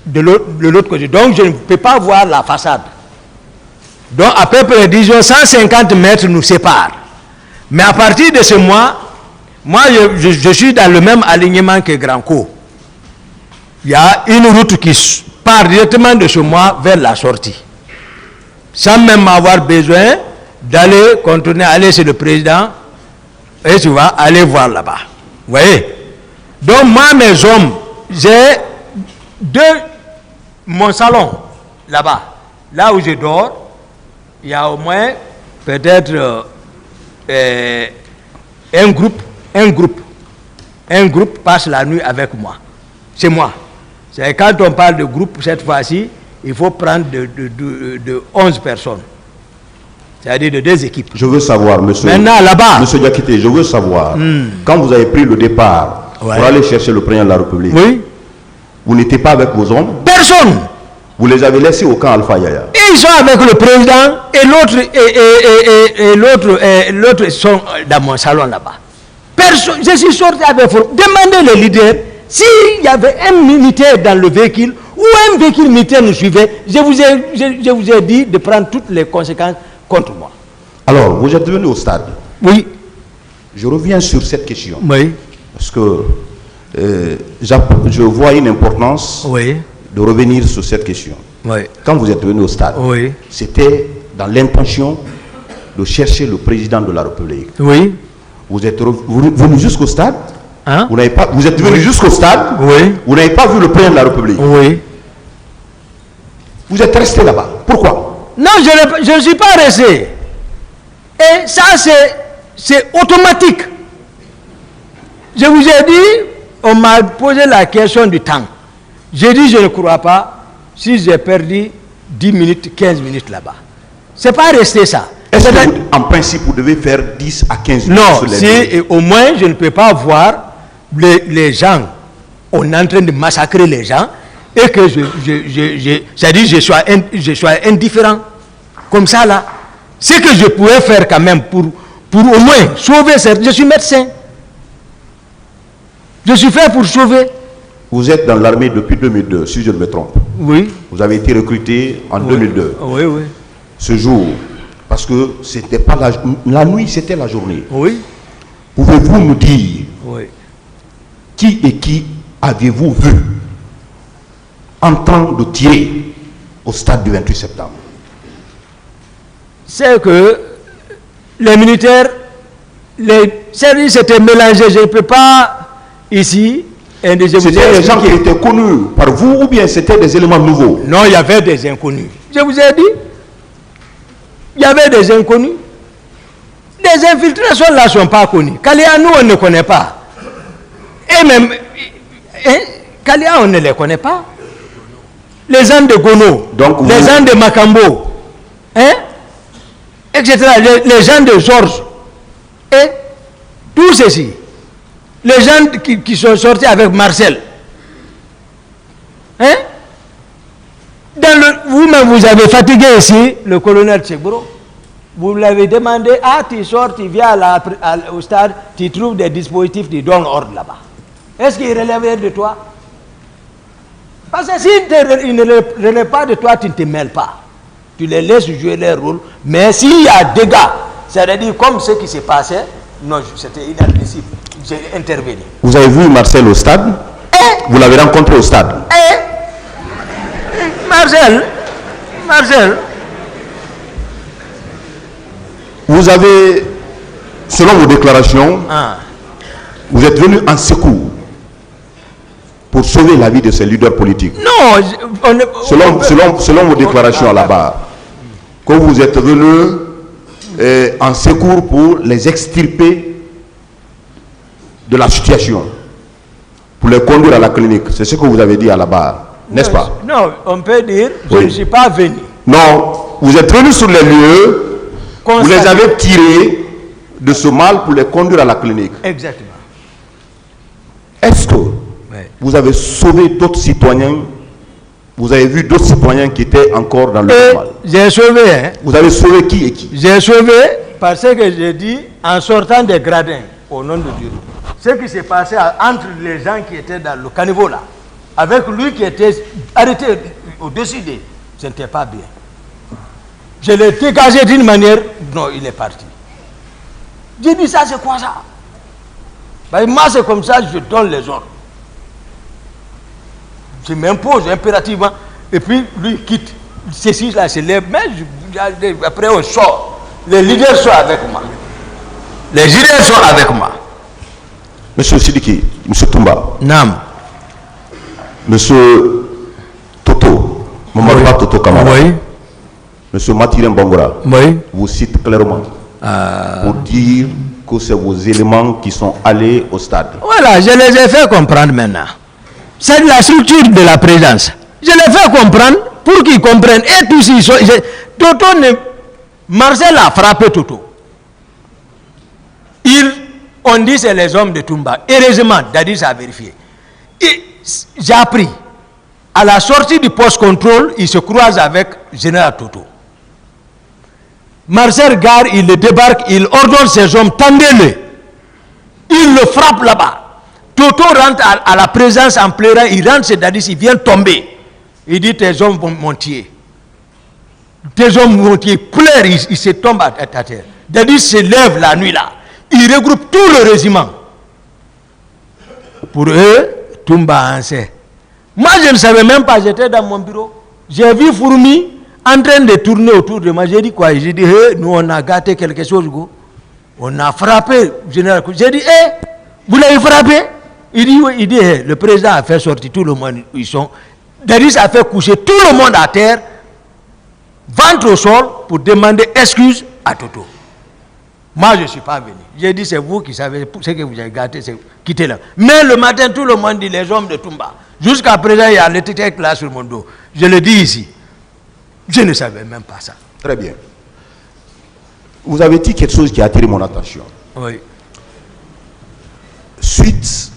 de l'autre côté. Donc, je ne peux pas voir la façade. Donc, à peu près, disons, 150 mètres nous séparent. Mais à partir de ce mois, moi, je suis dans le même alignement que Granco. Il y a une route qui part directement de ce mois vers la sortie. Sans même avoir besoin d'aller contourner, aller chez le président, et tu vas aller voir là-bas. Vous voyez? Donc, moi, mes hommes, j'ai mon salon là-bas, là où je dors, il y a au moins peut-être un groupe passe la nuit avec moi. C'est moi. C'est quand on parle de groupe, cette fois-ci, il faut prendre de 11 personnes. C'est-à-dire de 2 équipes. Je veux savoir, monsieur. Maintenant, là-bas. Monsieur Diakité, je veux savoir, quand vous avez pris le départ pour aller chercher le président de la République, vous n'étiez pas avec vos hommes? Personne. Vous les avez laissés au camp Alpha Yaya? Ils sont avec le président et l'autre sont dans mon salon là-bas. Personne. Je suis sorti avec vous. Demandez le leader s'il y avait un militaire dans le véhicule ou un véhicule militaire nous suivait. Je vous ai dit de prendre toutes les conséquences contre moi. Alors, vous êtes venu au stade? Oui. Je reviens sur cette question. Oui. Parce que je vois une importance de revenir sur cette question. Oui. Quand vous êtes venu au stade, c'était dans l'intention de chercher le président de la République. Oui. Vous êtes venu jusqu'au stade? Hein? Vous êtes venu jusqu'au stade? Oui. Vous n'avez pas vu le président de la République? Oui. Vous êtes resté là-bas. Pourquoi? Non, je ne suis pas resté. Et ça, c'est automatique. Je vous ai dit, on m'a posé la question du temps. J'ai dit, je ne crois pas si j'ai perdu 10 minutes, 15 minutes là-bas. Ce n'est pas resté ça. Est-ce que en principe, vous devez faire 10 à 15 minutes non, sur les si au moins je ne peux pas voir les gens, on est en train de massacrer les gens, et que c'est-à-dire je sois indifférent. Comme ça là. Ce que je pourrais faire quand même pour au moins sauver je suis médecin. Je suis fait pour sauver. Vous êtes dans l'armée depuis 2002, si je ne me trompe. Oui. Vous avez été recruté en 2002. Oui, oui. Ce jour, parce que c'était pas la nuit, c'était la journée. Oui. Pouvez-vous nous dire qui et qui aviez-vous vu en train de tirer au stade du 28 septembre? C'est que les militaires, les services étaient mélangés. Je ne peux pas ici. C'était des gens qui étaient connus par vous ou bien c'était des éléments nouveaux? Non, il y avait des inconnus. Je vous ai dit, il y avait des inconnus. Les infiltrations là ne sont pas connues. Kalia, nous, on ne connaît pas. Et même, Kalia, on ne les connaît pas. Les gens de Gono, les gens de Makambo, etc. Les gens de Georges, et tout ceci. Les gens qui sont sortis avec Marcel. Vous-même, vous avez fatigué ici le colonel Tchegbro. Vous l'avez demandé, tu sors, tu viens au stade, tu trouves des dispositifs, tu donnes ordre là-bas. Est-ce qu'il relève de toi? Parce que s'il ne relève pas de toi, tu ne te mêles pas. Tu les laisses jouer leur rôle. Mais s'il y a des gars, c'est-à-dire comme ce qui s'est passé, non, c'était inadmissible. J'ai intervenu. Vous avez vu Marcel au stade? Vous l'avez rencontré au stade? Marcel. Vous avez, selon vos déclarations, vous êtes venu en secours pour sauver la vie de ces leaders politiques. Non, selon vos déclarations là-bas, que vous êtes venu en secours pour les extirper de la situation, pour les conduire à la clinique. C'est ce que vous avez dit à la barre, n'est-ce pas? Non, on peut dire, je ne suis pas venu. Non, vous êtes venu sur les lieux, vous les avez tirés de ce mal pour les conduire à la clinique. Exactement. Est-ce que vous avez sauvé d'autres citoyens? Vous avez vu d'autres citoyens qui étaient encore dans le mal? J'ai sauvé. Vous avez sauvé qui et qui? J'ai sauvé parce que j'ai dit en sortant des gradins, au nom de Dieu. ce qui s'est passé entre les gens qui étaient dans le caniveau là, avec lui qui était arrêté au-dessus de... Ce n'était pas bien. Je l'ai dégagé d'une manière... Non, il est parti. J'ai dit ça, c'est quoi ça? Ben, moi, c'est comme ça, je donne les ordres. Je m'impose impérativement. Et puis, lui quitte. Ceci, là, se lève. Mais après, on sort. Les leaders sont avec moi. Les leaders sont avec moi. Monsieur Sidiki, Monsieur Toumba. Nam. Monsieur Toto. Mamadou oui. Toto Kamara. Oui. Monsieur Mathirin Bangora. Oui. Vous cite clairement. Pour dire que c'est vos éléments qui sont allés au stade. Voilà, je les ai fait comprendre maintenant. C'est la structure de la présence. Je les fais comprendre pour qu'ils comprennent. Et tous ils sont... Toto Marcel a frappé Toto. On dit c'est les hommes de Toumba. Heureusement, Dadis a vérifié. J'ai appris. À la sortie du post-contrôle, il se croise avec Général Toto. Marcel Gare, il le débarque, il ordonne ses hommes, tendez-le. Il le frappe là-bas. Toto rentre à la présence en pleurant, il rentre chez Dadis, il vient tomber. Il dit, tes hommes vont monter. Tes hommes vont monter, pleure, il se tombe à terre. Dadis se lève la nuit là. Il regroupe tout le régiment. Pour eux, Toumba en sait. Moi, je ne savais même pas, j'étais dans mon bureau. J'ai vu Fourmi en train de tourner autour de moi. J'ai dit quoi? J'ai dit, hey, nous on a gâté quelque chose, go. On a frappé, général. J'ai dit, hey, vous l'avez frappé? Il dit, oui, il dit, hey, le président a fait sortir tout le monde. Ils sont. Dadis a fait coucher tout le monde à terre, ventre au sol, pour demander excuse à Toto. Moi, je ne suis pas venu. J'ai dit, c'est vous qui savez, ce que vous avez gâté, c'est quittez-le. Mais le matin, tout le monde dit, les hommes de Toumba. Jusqu'à présent, il y a l'étiquette là sur mon dos. Je le dis ici. Je ne savais même pas ça. Très bien. Vous avez dit quelque chose qui a attiré mon attention. Oui. Suite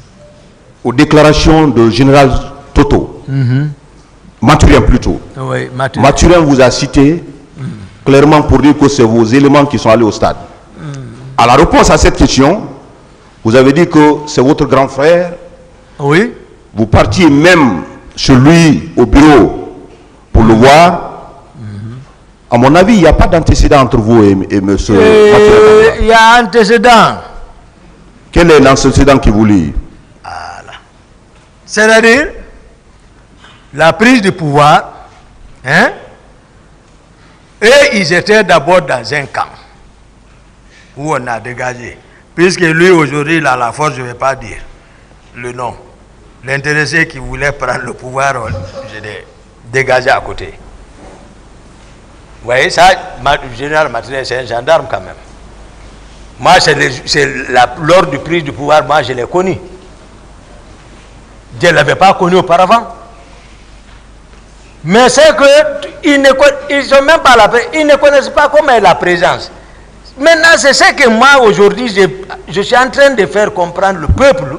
aux déclarations de général Toto, Mathurin plutôt. Oui, Mathurin vous a cité clairement pour dire que c'est vos éléments qui sont allés au stade. À la réponse à cette question, vous avez dit que c'est votre grand frère. Oui. Vous partiez même chez lui au bureau pour le voir. À mon avis, il n'y a pas d'antécédent entre vous et M. Mathurin. Il y a antécédent. Quel est l'antécédent qui vous lie? Voilà. C'est-à-dire, la prise de pouvoir, hein? Et ils étaient d'abord dans un camp où on a dégagé. Puisque lui, aujourd'hui, il a la force, je ne vais pas dire le nom. L'intéressé qui voulait prendre le pouvoir, je l'ai dégagé à côté. Vous voyez, ça, le général Mathurin, c'est un gendarme quand même. Moi, lors du prise du pouvoir, moi, je l'ai connu. Je ne l'avais pas connu auparavant. Mais c'est qu'ils ne connaissent pas comment est la présence. Maintenant, c'est ce que moi, aujourd'hui, je suis en train de faire comprendre le peuple,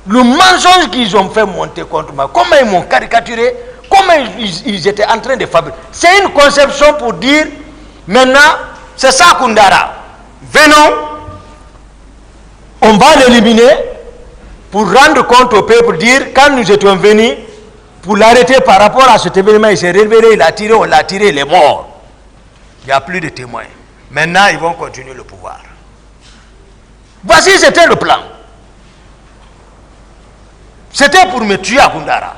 le mensonge qu'ils ont fait monter contre moi, comment ils m'ont caricaturé, comment ils étaient en train de fabriquer. C'est une conception pour dire, maintenant, c'est ça Koundara. Venons, on va l'éliminer pour rendre compte au peuple, dire, quand nous étions venus, pour l'arrêter par rapport à cet événement, il s'est révélé, il a tiré, on l'a tiré, il est mort. Il n'y a plus de témoins. Maintenant, ils vont continuer le pouvoir. Voici, c'était le plan. C'était pour me tuer à Koundara.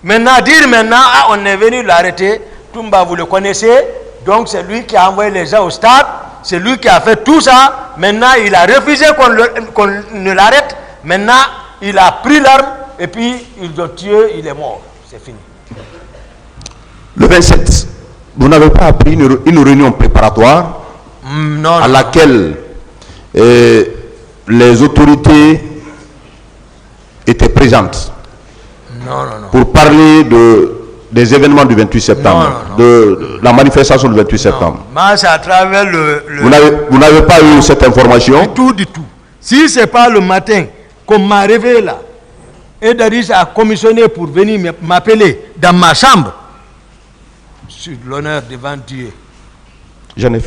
Maintenant, dire maintenant, ah, on est venu l'arrêter, Toumba, vous le connaissez, donc c'est lui qui a envoyé les gens au stade, c'est lui qui a fait tout ça. Maintenant, il a refusé qu'on ne l'arrête. Maintenant, il a pris l'arme et puis ils l'ont tué, il est mort. C'est fini. Le 27, vous n'avez pas appris une réunion préparatoire à laquelle les autorités étaient présentes pour parler des événements du 28 septembre, de la manifestation du 28 septembre. Moi, c'est à travers Vous n'avez pas eu cette information? Du tout. Si ce n'est pas le matin qu'on m'a réveillé là, et Dadis a commissionné pour venir m'appeler dans ma chambre, sur l'honneur devant Dieu. J'en ai fini.